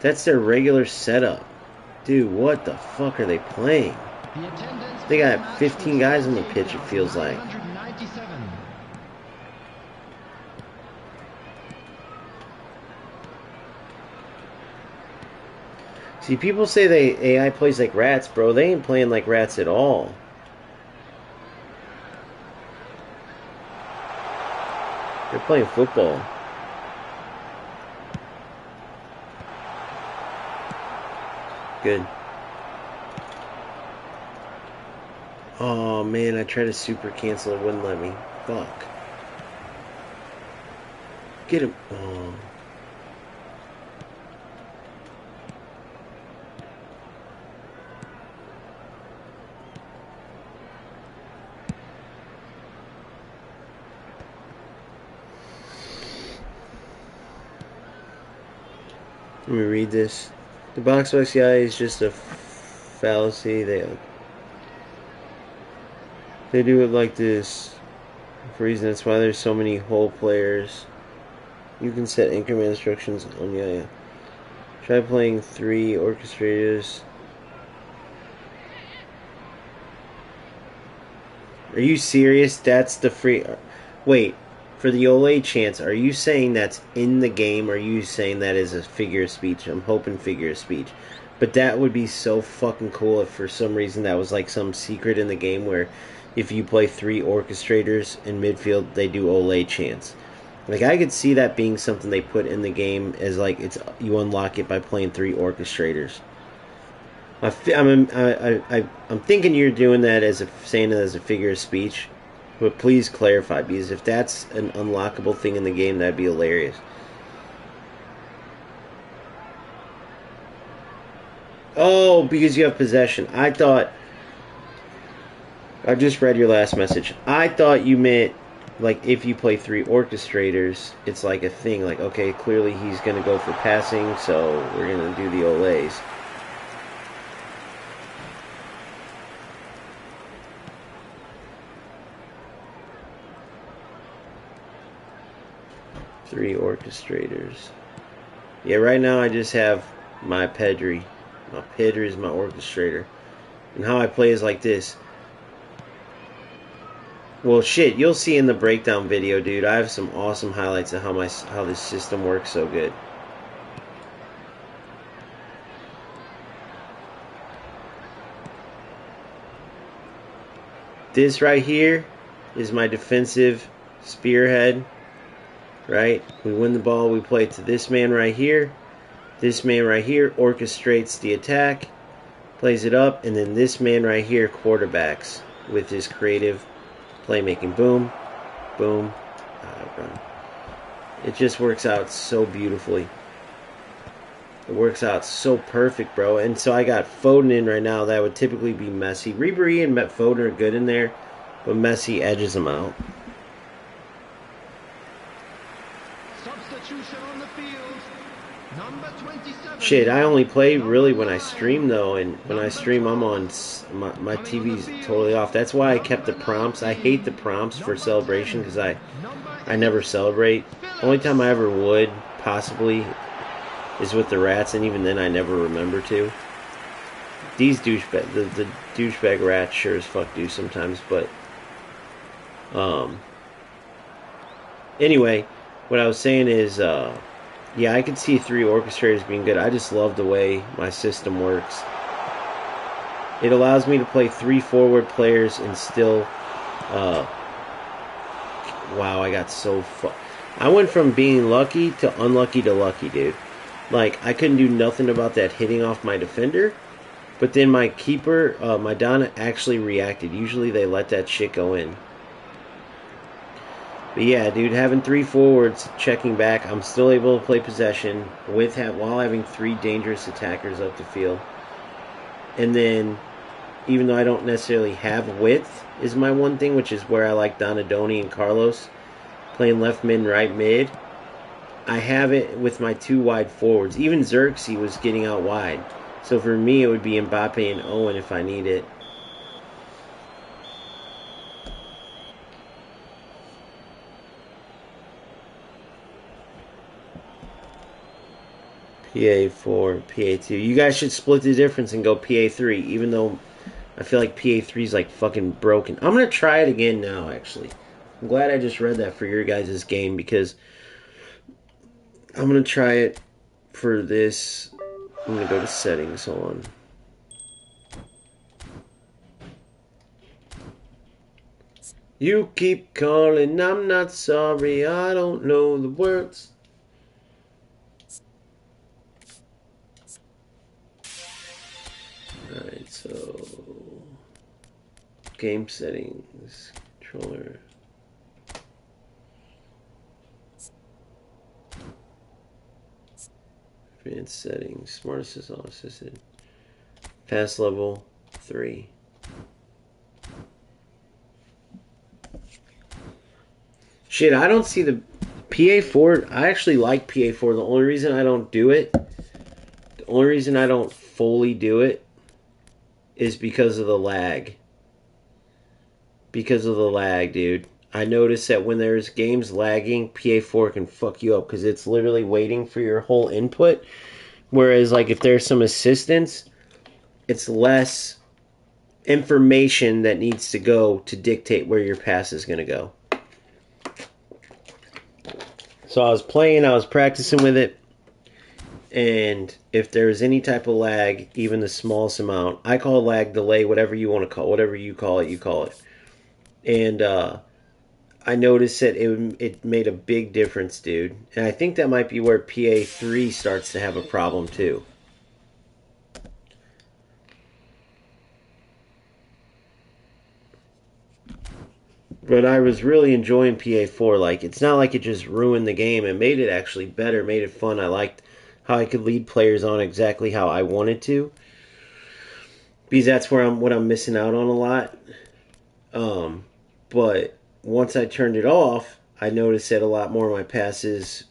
That's their regular setup. Dude, what the fuck are they playing? They got 15 guys on the pitch, it feels like. See, people say AI plays like rats, bro. They ain't playing like rats at all. They're playing football. Good. Oh man, I tried to super cancel, it wouldn't let me. Fuck. Get him. Oh. Let me read this. The box guy is just a fallacy. They do it like this for a reason. That's why there's so many whole players. You can set increment instructions on yeah. Try playing 3 orchestrators. Are you serious? That's the free. Wait. For the Ole chance, are you saying that's in the game, or are you saying that is a figure of speech? I'm hoping figure of speech. But that would be so fucking cool if for some reason that was like some secret in the game where if you play 3 orchestrators in midfield, they do Ole chance. Like, I could see that being something they put in the game as like you unlock it by playing 3 orchestrators. I'm thinking you're doing that saying it as a figure of speech. But please clarify, because if that's an unlockable thing in the game, that'd be hilarious. Oh, because you have possession. I thought I just read your last message. I thought you meant, like, if you play 3 orchestrators, it's like a thing. Like, okay, clearly he's going to go for passing, so we're going to do the olays. Three orchestrators. Yeah, right now I just have my Pedri. My Pedri is my orchestrator. And how I play is like this. Well, shit, you'll see in the breakdown video, dude. I have some awesome highlights of how this system works so good. This right here is my defensive spearhead, right? We win the ball, we play it to this man right here. This man right here orchestrates the attack, plays it up, and then this man right here quarterbacks with his creative playmaking. Boom, boom, run. It just works out so beautifully. It works out so perfect, bro. And so I got Foden in right now. That would typically be Messi. Ribery and Foden are good in there, but Messi edges them out. Substitution on the field. Number 27. Shit, I only play really when I stream, though. And when I stream, I'm on... My TV's totally off. That's why I kept the prompts. I hate the prompts for celebration because I never celebrate. Only time I ever would, possibly, is with the rats, and even then I never remember to. These douchebag, the douchebag rats sure as fuck do sometimes, but anyway, what I was saying is yeah, I could see 3 orchestrators being good. I just love the way my system works. It allows me to play 3 forward players and still wow, I got so I went from being lucky to unlucky to lucky, dude. Like, I couldn't do nothing about that hitting off my defender. But then my keeper, my Donna, actually reacted. Usually they let that shit go in. But yeah, dude, having 3 forwards checking back, I'm still able to play possession while having 3 dangerous attackers up the field. And then, even though I don't necessarily have width, is my one thing, which is where I like Donadoni and Carlos playing left mid and right mid. I have it with my 2 wide forwards. Even Xerxes was getting out wide. So for me, it would be Mbappe and Owen if I need it. PA4, PA2. You guys should split the difference and go PA3, even though I feel like PA3 is like fucking broken. I'm going to try it again now, actually. I'm glad I just read that for your guys' game, because I'm going to try it for this. I'm going to go to settings. Hold on. You keep calling, I'm not sorry, I don't know the words. Alright, so game settings, controller. Advanced settings, smart assist, all assisted. Pass level 3. Shit, I don't see the PA4. I actually like PA4. The only reason I don't do it, the only reason I don't fully do it, is because of the lag. Because of the lag, dude. I notice that when there's games lagging, PA4 can fuck you up because it's literally waiting for your whole input. Whereas, like, if there's some assistance, it's less information that needs to go to dictate where your pass is going to go. So I was practicing with it, and if there's any type of lag, even the smallest amount, I call lag, delay, whatever you want to call, whatever you call it, you call it. And I noticed that it made a big difference, dude. And I think that might be where PA3 starts to have a problem too. But I was really enjoying PA4. Like, it's not like it just ruined the game. It made it actually better, made it fun. I liked how I could lead players on exactly how I wanted to. Because that's where what I'm missing out on a lot. But once I turned it off, I noticed that a lot more of my passes,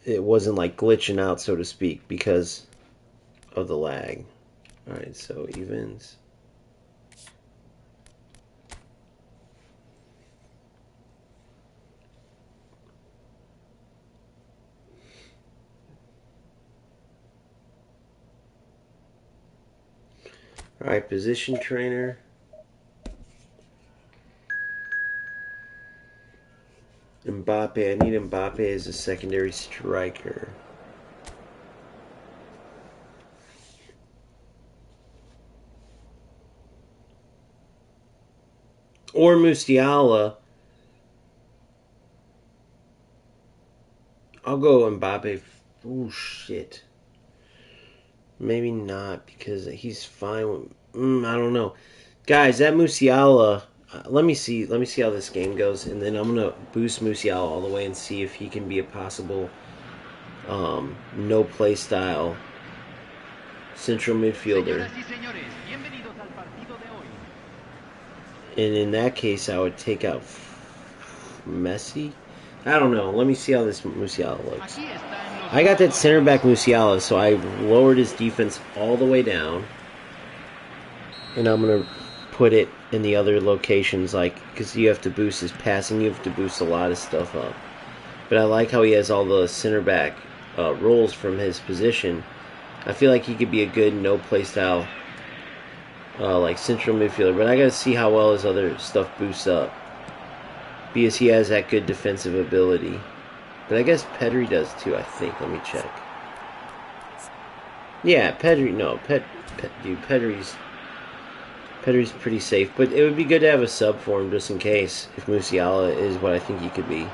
it wasn't like glitching out, so to speak, because of the lag. All right, so evens. All right, position trainer. Mbappe. I need Mbappe as a secondary striker. Or Musiala. I'll go Mbappe. Oh, shit. Maybe not, because he's fine with... I don't know. Guys, that Musiala... let me see how this game goes, and then I'm going to boost Musiala all the way and see if he can be a possible no play style central midfielder. And in that case, I would take out Messi. I don't know. Let me see how this Musiala looks. I got that center back Musiala, so I lowered his defense all the way down. And I'm going to put it in the other locations, like, because you have to boost his passing, you have to boost a lot of stuff up. But I like how he has all the center back roles from his position. I feel like he could be a good no play style like central midfielder, but I gotta see how well his other stuff boosts up, because he has that good defensive ability. But I guess Pedri does too, I think. Let me check. Yeah, Pedri, no, dude, Pedri's pretty safe, but it would be good to have a sub for him just in case, if Musiala is what I think he could be.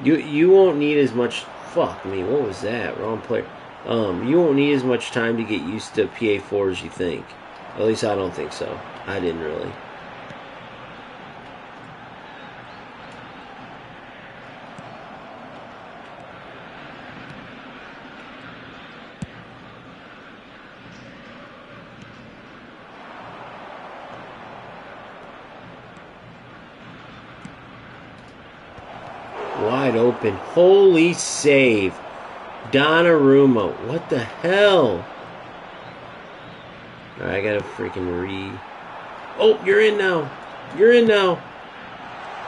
You won't need as much... Fuck me, what was that? Wrong player. You won't need as much time to get used to PA4 as you think. At least I don't think so. I didn't really. Wide open. Holy save. Donnarumma. What the hell? Alright, I gotta freaking Oh, you're in now. You're in now.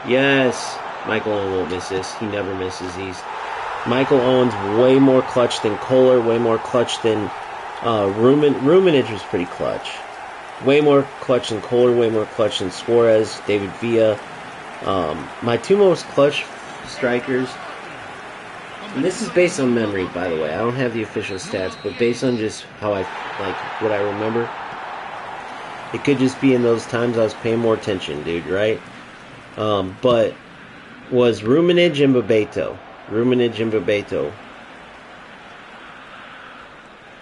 Yes. Michael Owen won't miss this. He never misses these. Michael Owen's way more clutch than Kohler, way more clutch than Ruminage was pretty clutch. Way more clutch than Kohler, way more clutch than Suarez, David Villa. My two most clutch strikers, and this is based on memory, by the way. I don't have the official stats, but based on just how what I remember, it could just be in those times I was paying more attention, dude, right? But was Ruminage and Bebeto.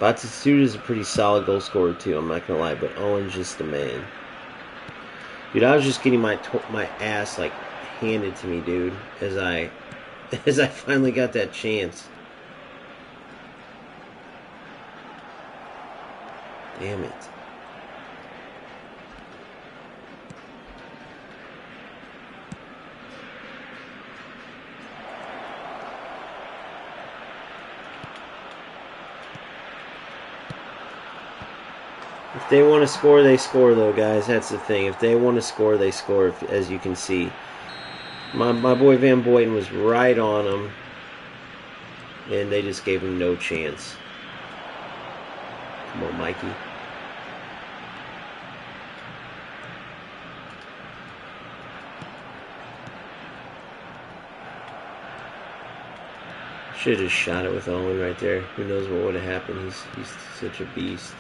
Batistuta is a pretty solid goal scorer too, I'm not gonna lie, but Owen's just the man. Dude, I was just getting my ass like handed to me, dude, as I finally got that chance. Damn it. If they want to score, they score, though, guys. That's the thing. If they want to score, they score, as you can see. My boy Van Boyden was right on him, and they just gave him no chance. Come on, Mikey. Should have just shot it with Owen right there. Who knows what would have happened. He's such a beast.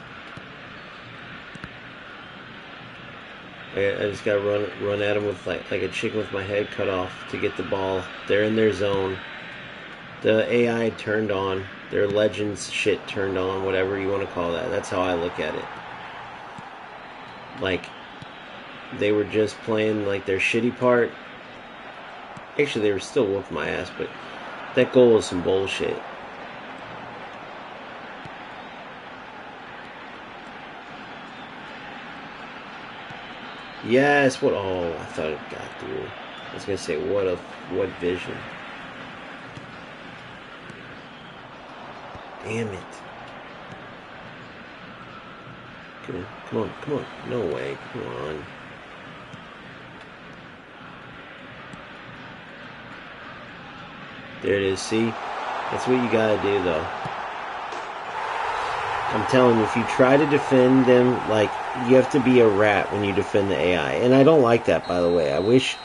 I just got to run at him with like a chicken with my head cut off to get the ball. They're in their zone. The AI turned on. Their legends shit turned on, whatever you want to call that. That's how I look at it. Like, they were just playing like their shitty part. Actually, they were still whooping my ass, but that goal was some bullshit. Yes, what? Oh, I thought it got through. I was gonna say, what vision? Damn it! Come on, come on! No way! Come on! There it is. See, that's what you gotta do, though. I'm telling you, if you try to defend them, like, you have to be a rat when you defend the AI. And I don't like that, by the way. I wish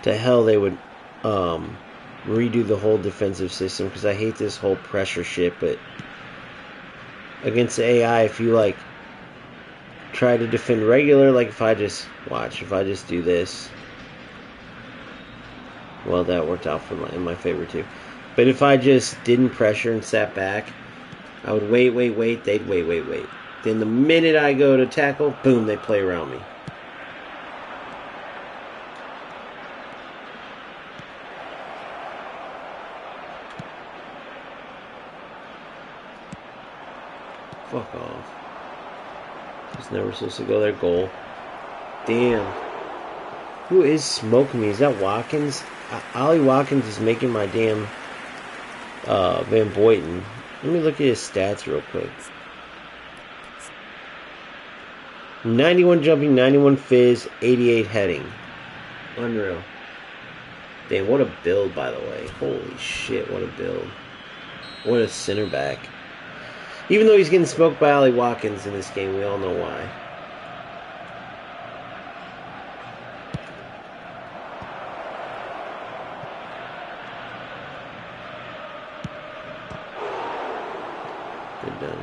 to hell they would redo the whole defensive system, because I hate this whole pressure shit. But against the AI, if you, like, try to defend regular, like, if I just do this, well, that worked out in my favor, too. But if I just didn't pressure and sat back, I would wait, they'd wait. Then the minute I go to tackle, boom, they play around me. Fuck off. It's never supposed to go there. Goal. Damn. Who is smoking me? Is that Watkins? Ollie Watkins is making my damn Van Boyten. Let me look at his stats real quick. 91 jumping, 91 fizz, 88 heading. Unreal. Damn, what a build, by the way. Holy shit, what a build. What a center back. Even though he's getting smoked by Ollie Watkins in this game, we all know why. Good done.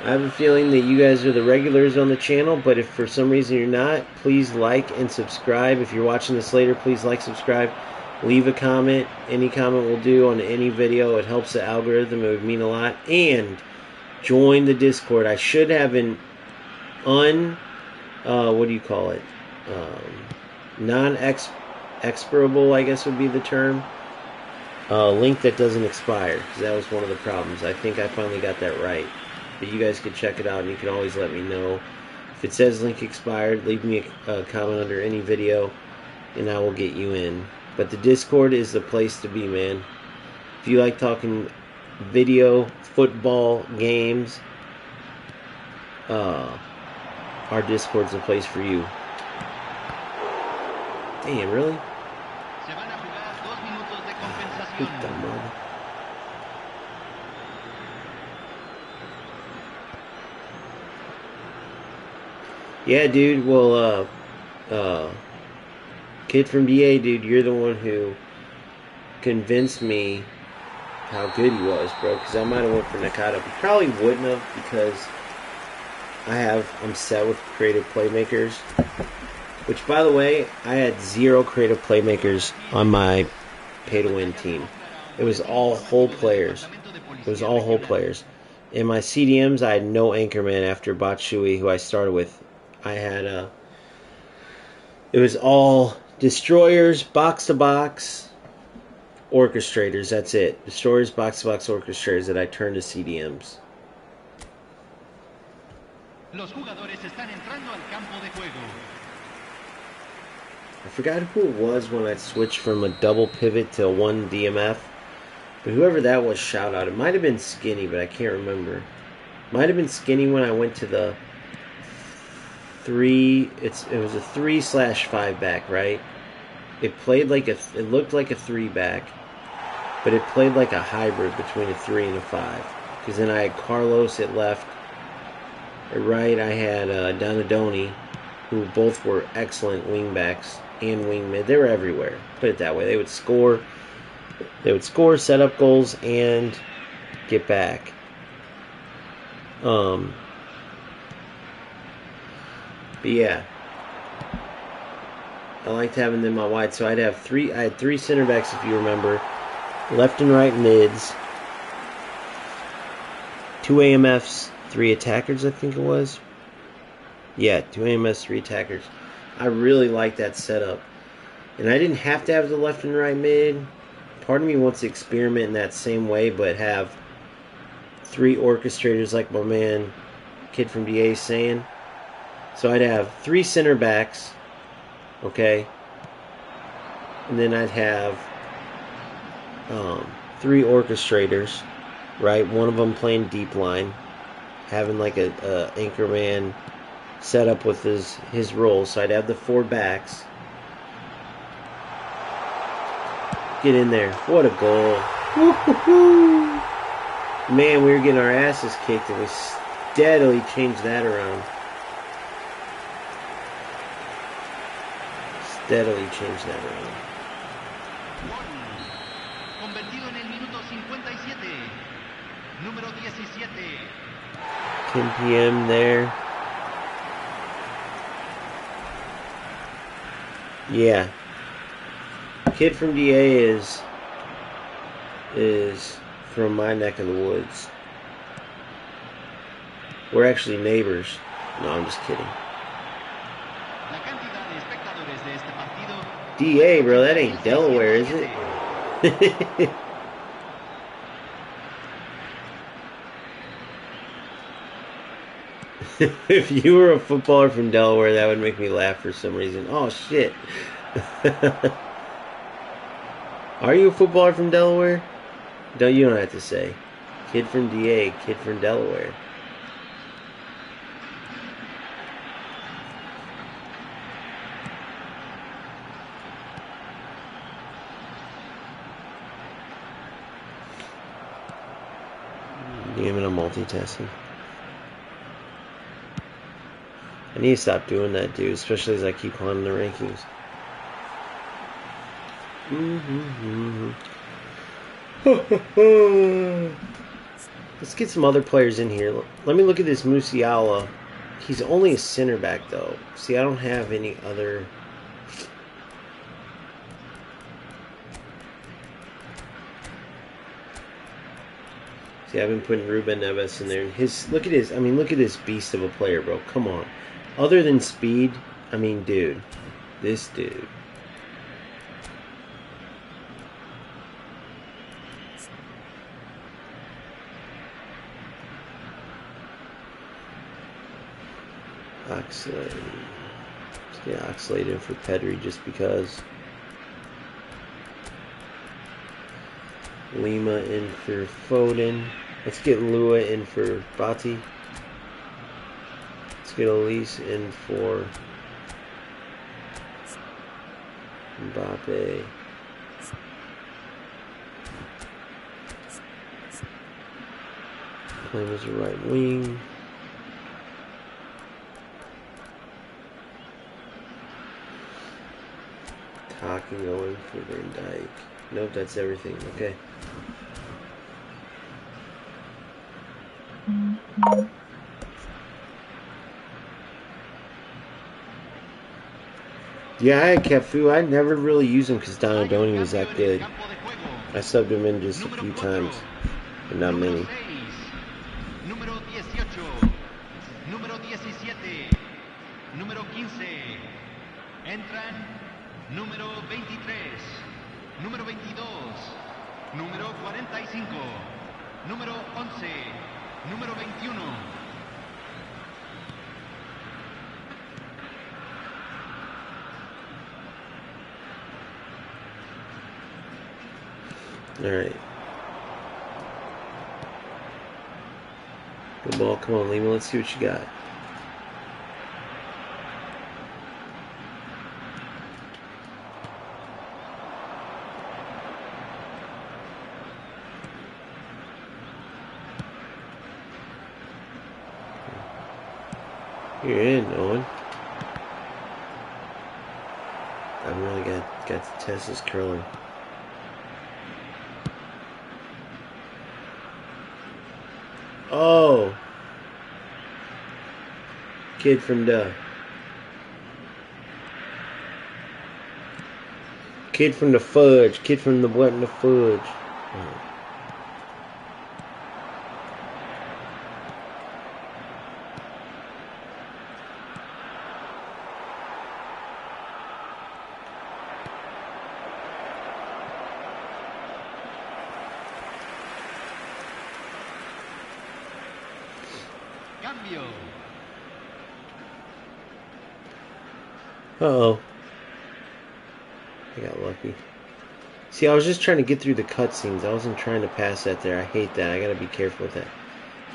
I have a feeling that you guys are the regulars on the channel, but if for some reason you're not, please like and subscribe. If you're watching this later, please like, subscribe, leave a comment. Any comment will do on any video. It helps the algorithm. It would mean a lot. And join the Discord. I should have an what do you call it? Non-expirable, I guess would be the term. Link that doesn't expire, because that was one of the problems. I think I finally got that right. But you guys can check it out, and you can always let me know. If it says link expired, leave me a comment under any video, and I will get you in. But the Discord is the place to be, man. If you like talking video, football, games, our Discord's the place for you. Damn, really? Yeah, dude, well, kid from BA, dude, you're the one who convinced me how good he was, bro, because I might have went for Nakata. But probably wouldn't have, because I'm set with creative playmakers, which, by the way, I had 0 creative playmakers on my pay-to-win team. It was all whole players. In my CDMs, I had no anchorman after Batshuayi, who I started with. I had it was all destroyers, box-to-box, orchestrators. That's it. Destroyers, box-to-box, orchestrators that I turned to CDMs. I forgot who it was when I switched from a double pivot to one DMF. But whoever that was, shout out. It might have been Skinny, but I can't remember. Might have been Skinny when I went to the 3. It was a 3/5 back, right? It looked like a 3 back, but it played like a hybrid between a 3 and a 5. Because then I had Carlos at left. At right, I had Donadoni, who both were excellent wingbacks and wing mid. They were everywhere. Put it that way. They would score, set up goals, and get back. But yeah, I liked having them on wide. So I had 3 center backs, if you remember, left and right mids, 2 AMFs, 3 attackers, I think it was. Yeah, 2 AMFs, 3 attackers. I really liked that setup, and I didn't have to have the left and right mid. Part of me wants to experiment in that same way, but have 3 orchestrators like my man, kid from DA, is saying. So I'd have 3 center backs, okay? And then I'd have 3 orchestrators, right? One of them playing deep line, having like a anchor man set up with his role. So I'd have the 4 backs. Get in there. What a goal. Woo-hoo-hoo. Man, we were getting our asses kicked, and we steadily changed that around. Steadily changed that around. Convertido en el minuto 57. Número 17. 10 p.m. there. Yeah. Kid from DA is from my neck of the woods. We're actually neighbors. No, I'm just kidding. DA, bro, that ain't Delaware, is it? If you were a footballer from Delaware, that would make me laugh for some reason. Oh, shit. Are you a footballer from Delaware? No, you don't have to say. Kid from DA, kid from Delaware. Damn it, I'm multitasking. I need to stop doing that, dude, especially as I keep climbing the rankings. Let's get some other players in here. Let me look at this Musiala. He's only a center back, though. See, I don't have any other... See, I've been putting Ruben Neves in there. Look at his, look at this beast of a player, bro. Come on. Other than speed, dude. This dude. Oxlade. Let's get Oxlade in for Pedri just because. Lima in for Foden. Let's get Lua in for Bati. Let's get Elise in for Mbappe. Play him as a right wing. Talking going for Van Dijk. Nope, that's everything. Okay. Yeah, I had Cafu. I never really used him because Donadoni was that good. I subbed him in just a few times, but not many. Número 18. Número 17. Número 15. Entran número 23. Número 22. Número 45. Número 11. Número 21. All right. Good ball. Come on, Lima. Let's see what you got. You're in, Owen. I've really got to test this curler. Oh, kid from the fudge. Kid from the what in the fudge. Oh. Cambio. Uh-oh. I got lucky. See, I was just trying to get through the cutscenes. I wasn't trying to pass that there. I hate that. I gotta be careful with that.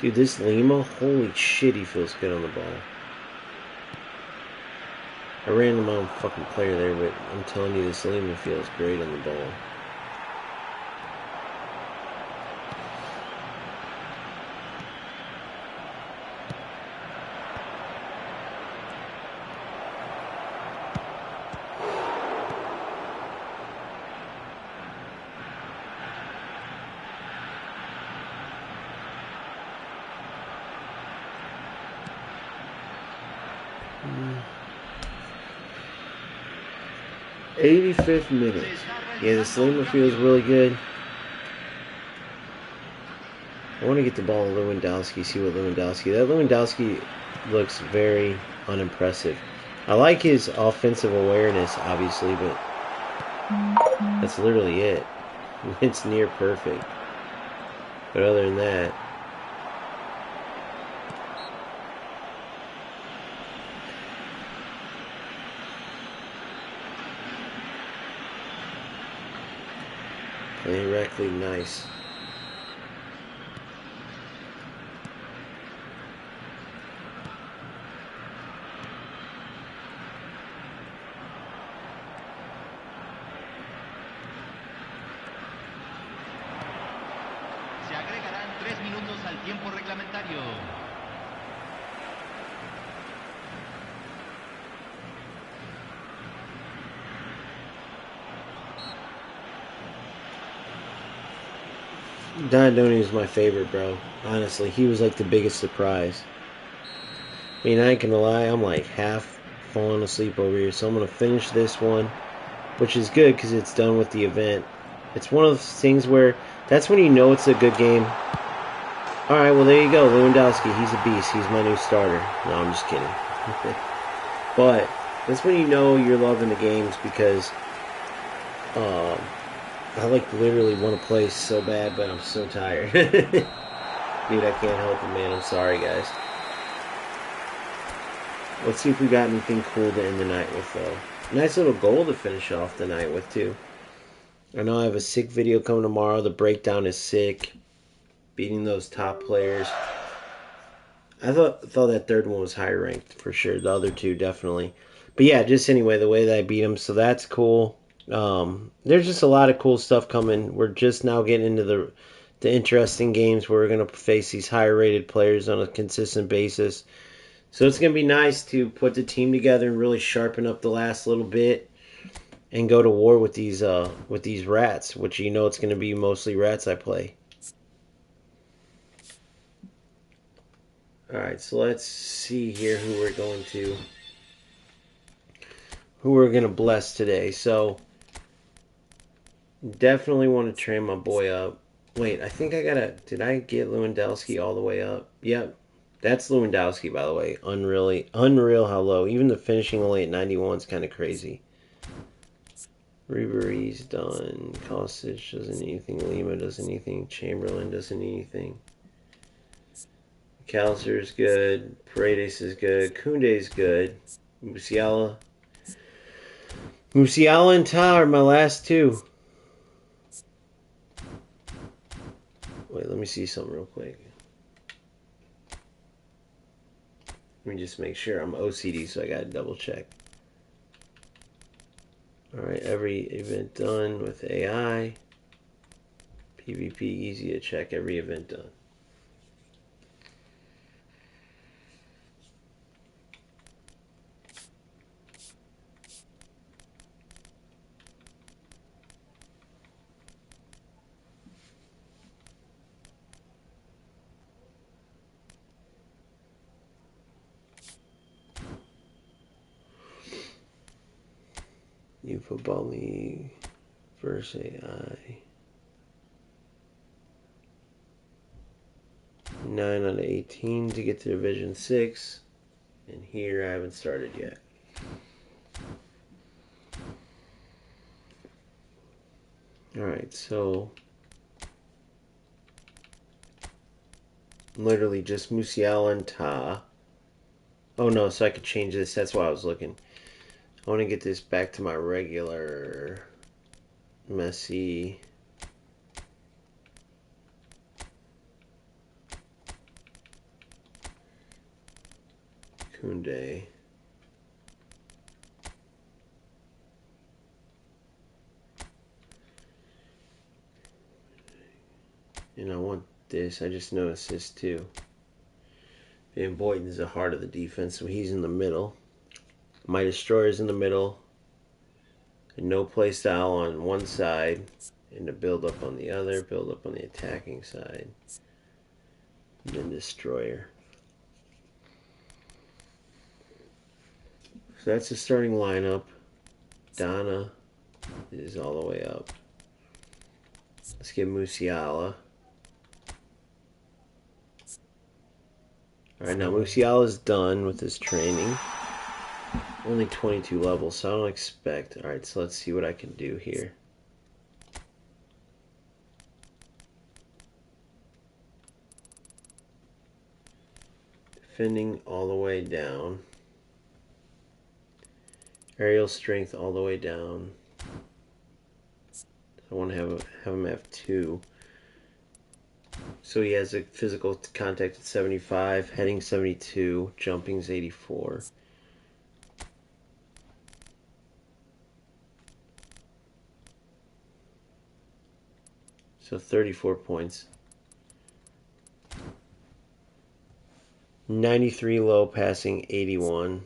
Dude, this Lima, holy shit, he feels good on the ball. I ran my own fucking player there, but I'm telling you, this Lima feels great on the ball. Mm. 85th minute. Yeah, this Lima feels really good. I want to get the ball to Lewandowski, see what Lewandowski... That Lewandowski looks very unimpressive. I like his offensive awareness, obviously, but that's literally it. It's near perfect. But other than that... Playing directly, nice. Se agregarán 3 minutos al tiempo reglamentario. Donadoni is my favorite, bro. Honestly, he was like the biggest surprise. I mean, I ain't gonna lie, I'm like half falling asleep over here, so I'm gonna finish this one, which is good because it's done with the event. It's one of those things where that's when you know it's a good game. Alright, well, there you go. Lewandowski, he's a beast. He's my new starter. No, I'm just kidding. But that's when you know you're loving the games because I like literally want to play so bad, but I'm so tired. Dude, I can't help it, man. I'm sorry, guys. Let's see if we got anything cool to end the night with, though. Nice little goal to finish off the night with, too. I know I have a sick video coming tomorrow. The breakdown is sick. Beating those top players. I thought that third one was higher ranked, for sure. The other two, definitely. But yeah, just anyway, the way that I beat them, so that's cool. There's just a lot of cool stuff coming. We're just now getting into the interesting games where we're going to face these higher rated players on a consistent basis. So it's going to be nice to put the team together and really sharpen up the last little bit and go to war with these rats, which you know it's going to be mostly rats I play. All right, so let's see here who we're going to bless today. So definitely want to train my boy up. Wait, I think did I get Lewandowski all the way up? Yep. That's Lewandowski, by the way. Unreal how low. Even the finishing only at 91 is kind of crazy. Ribery's done. Kostic doesn't need anything. Lima doesn't need anything. Chamberlain doesn't need anything. McAllister's good. Paredes is good. Koundé's good. Musiala and Ta are my last two. Wait, let me see something real quick. Let me just make sure. I'm OCD, so I gotta double check. Alright, every event done with AI. PvP, easy to check. Every event done. eFootball League versus AI. 9 out of 18 to get to Division 6. And here I haven't started yet. Alright, so Literally just Musiala and Ta. Oh no, so I could change this. That's why I was looking. I want to get this back to my regular Messi. Kunde. And I want this. I just noticed this too. Van Boyden's the heart of the defense, so he's in the middle. My destroyer's in the middle. And no play style on one side. And the build up on the other. Build up on the attacking side. And then destroyer. So that's the starting lineup. Donna is all the way up. Let's get Musiala. Alright, now Musiala's done with his training. Only 22 levels, so I don't expect. Alright, so let's see what I can do here. Defending all the way down. Aerial strength all the way down. I want to have him have 2. So he has a physical contact at 75, heading 72, jumping's 84. So 34 points. 93 low, passing 81.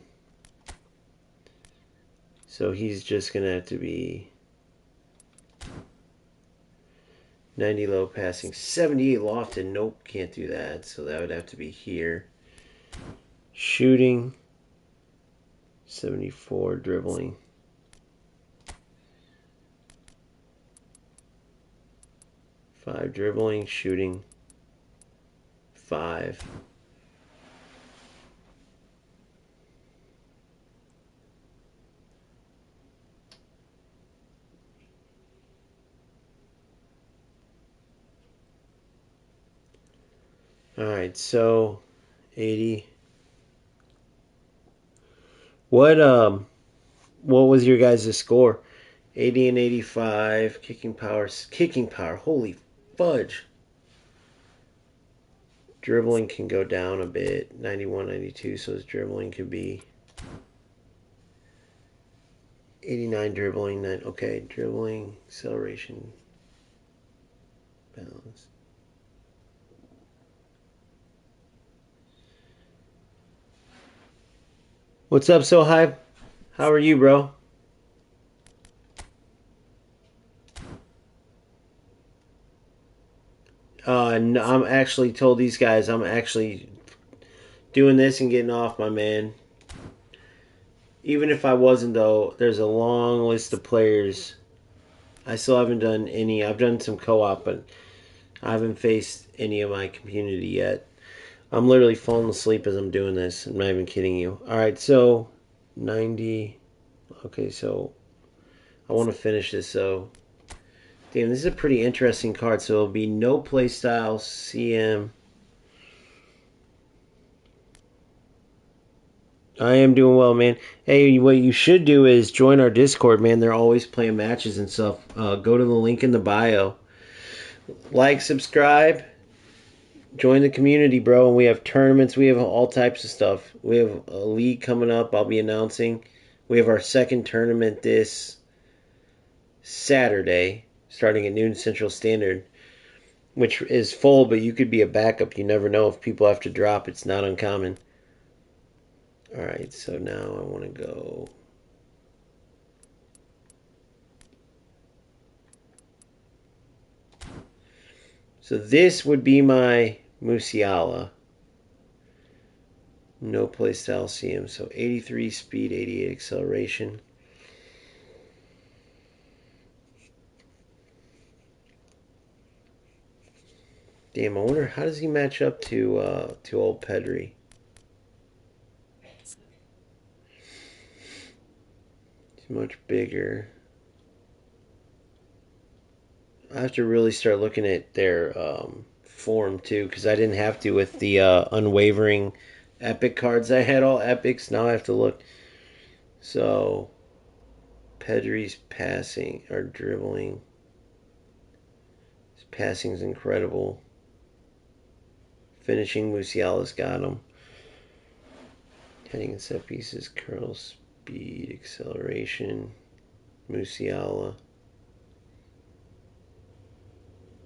So he's just going to have to be 90 low, passing 78 lofted. Nope, can't do that. So that would have to be here. Shooting 74, dribbling 5, dribbling, shooting 5. Alright, so 80. What was your guys' score? 80 and 85. Kicking power. Holy fudge. Dribbling can go down a bit. 91, 92. So his dribbling could be 89 dribbling. Okay, dribbling, acceleration, balance. What's up, So High? How are you, bro? I'm actually told these guys I'm actually doing this and getting off, my man. Even if I wasn't, though, there's a long list of players. I still haven't done any. I've done some co-op, but I haven't faced any of my community yet. I'm literally falling asleep as I'm doing this. I'm not even kidding you. Alright, so 90. Okay, so I want to finish this, so damn, this is a pretty interesting card. So it'll be no playstyle, CM. I am doing well, man. Hey, what you should do is join our Discord, man. They're always playing matches and stuff. Go to the link in the bio. Like, subscribe, join the community, bro. And we have tournaments. We have all types of stuff. We have a league coming up. I'll be announcing. We have our second tournament this Saturday, starting at noon Central Standard, which is full, but you could be a backup. You never know if people have to drop. It's not uncommon. Alright, so now I want to go. So this would be my Musiala. No playstyle CM. So 83 speed, 88 acceleration. Damn, I wonder how does he match up to old Pedri? He's much bigger. I have to really start looking at their form too, because I didn't have to with the unwavering epic cards. I had all epics. Now I have to look. So Pedri's passing or dribbling. His passing's incredible. Finishing, Musiala's got him. Heading and set pieces, curl, speed, acceleration, Musiala.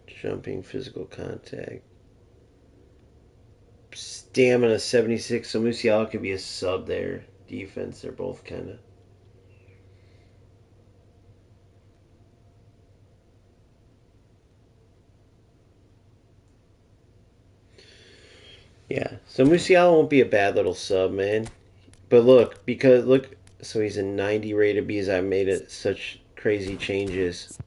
Jumping, physical contact. Stamina 76, so Musiala could be a sub there. Defense, they're both kind of. Yeah, so Musiala won't be a bad little sub, man. But look, so he's a 90 rated because I made it such crazy changes.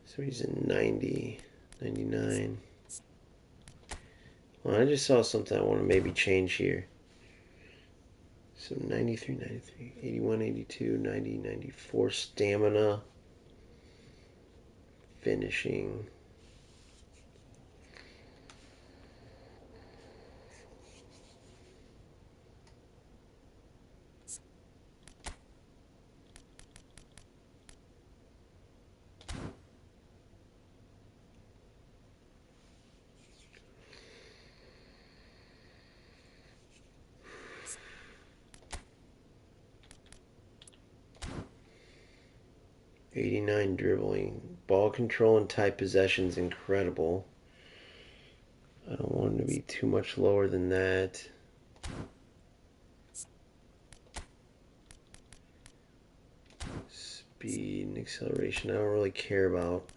So he's a 90, 99. Well, I just saw something I want to maybe change here. So 93, 93, 81, 82, 90, 94 stamina. Finishing. '89 dribbling. Ball control and tight possession's incredible. I don't want him to be too much lower than that. Speed and acceleration I don't really care about.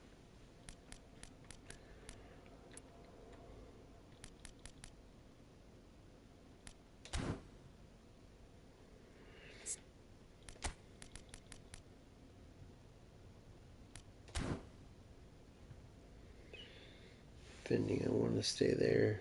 Defending, I want to stay there.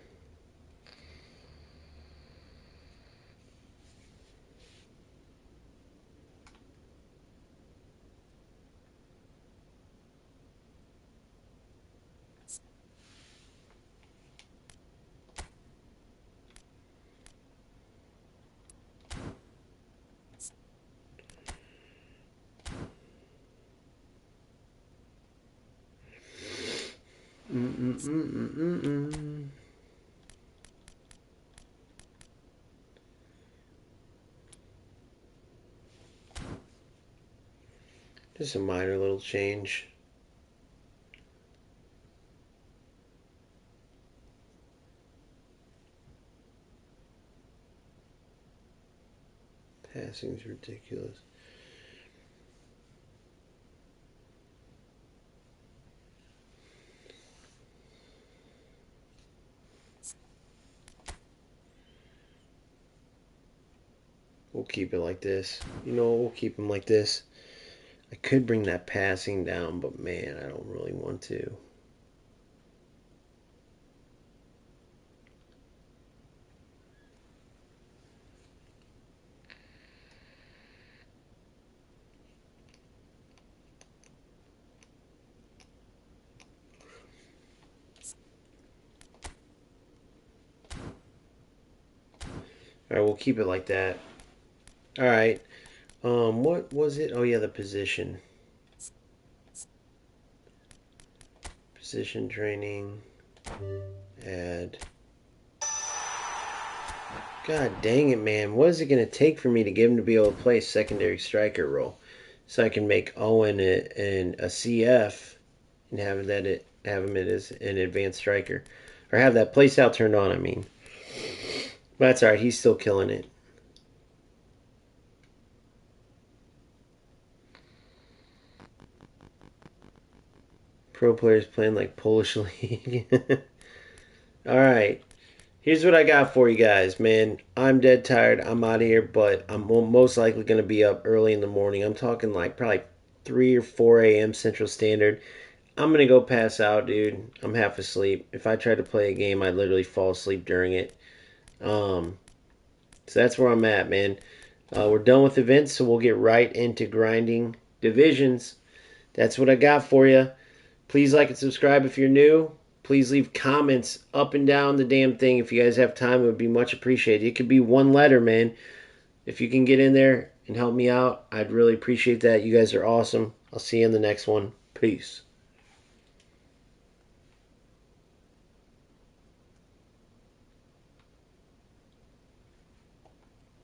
Just a minor little change. Passing's ridiculous. We'll keep it like this. You know, we'll keep him like this. I could bring that passing down, but man, I don't really want to. All right, we'll keep it like that. All right. What was it? Oh yeah, the position. Position training. Add. God dang it, man. What is it going to take for me to get him to be able to play secondary striker role? So I can make Owen a CF and have him as an advanced striker. Or have that playstyle turned on, I mean. But that's alright, he's still killing it. Pro players playing like Polish League. Alright. Here's what I got for you guys, man. I'm dead tired. I'm out of here, but I'm most likely going to be up early in the morning. I'm talking like probably 3 or 4 a.m. Central Standard. I'm going to go pass out, dude. I'm half asleep. If I tried to play a game, I'd literally fall asleep during it. So that's where I'm at, man. We're done with events, so we'll get right into grinding divisions. That's what I got for you. Please like and subscribe if you're new. Please leave comments up and down the damn thing. If you guys have time, it would be much appreciated. It could be one letter, man. If you can get in there and help me out, I'd really appreciate that. You guys are awesome. I'll see you in the next one. Peace.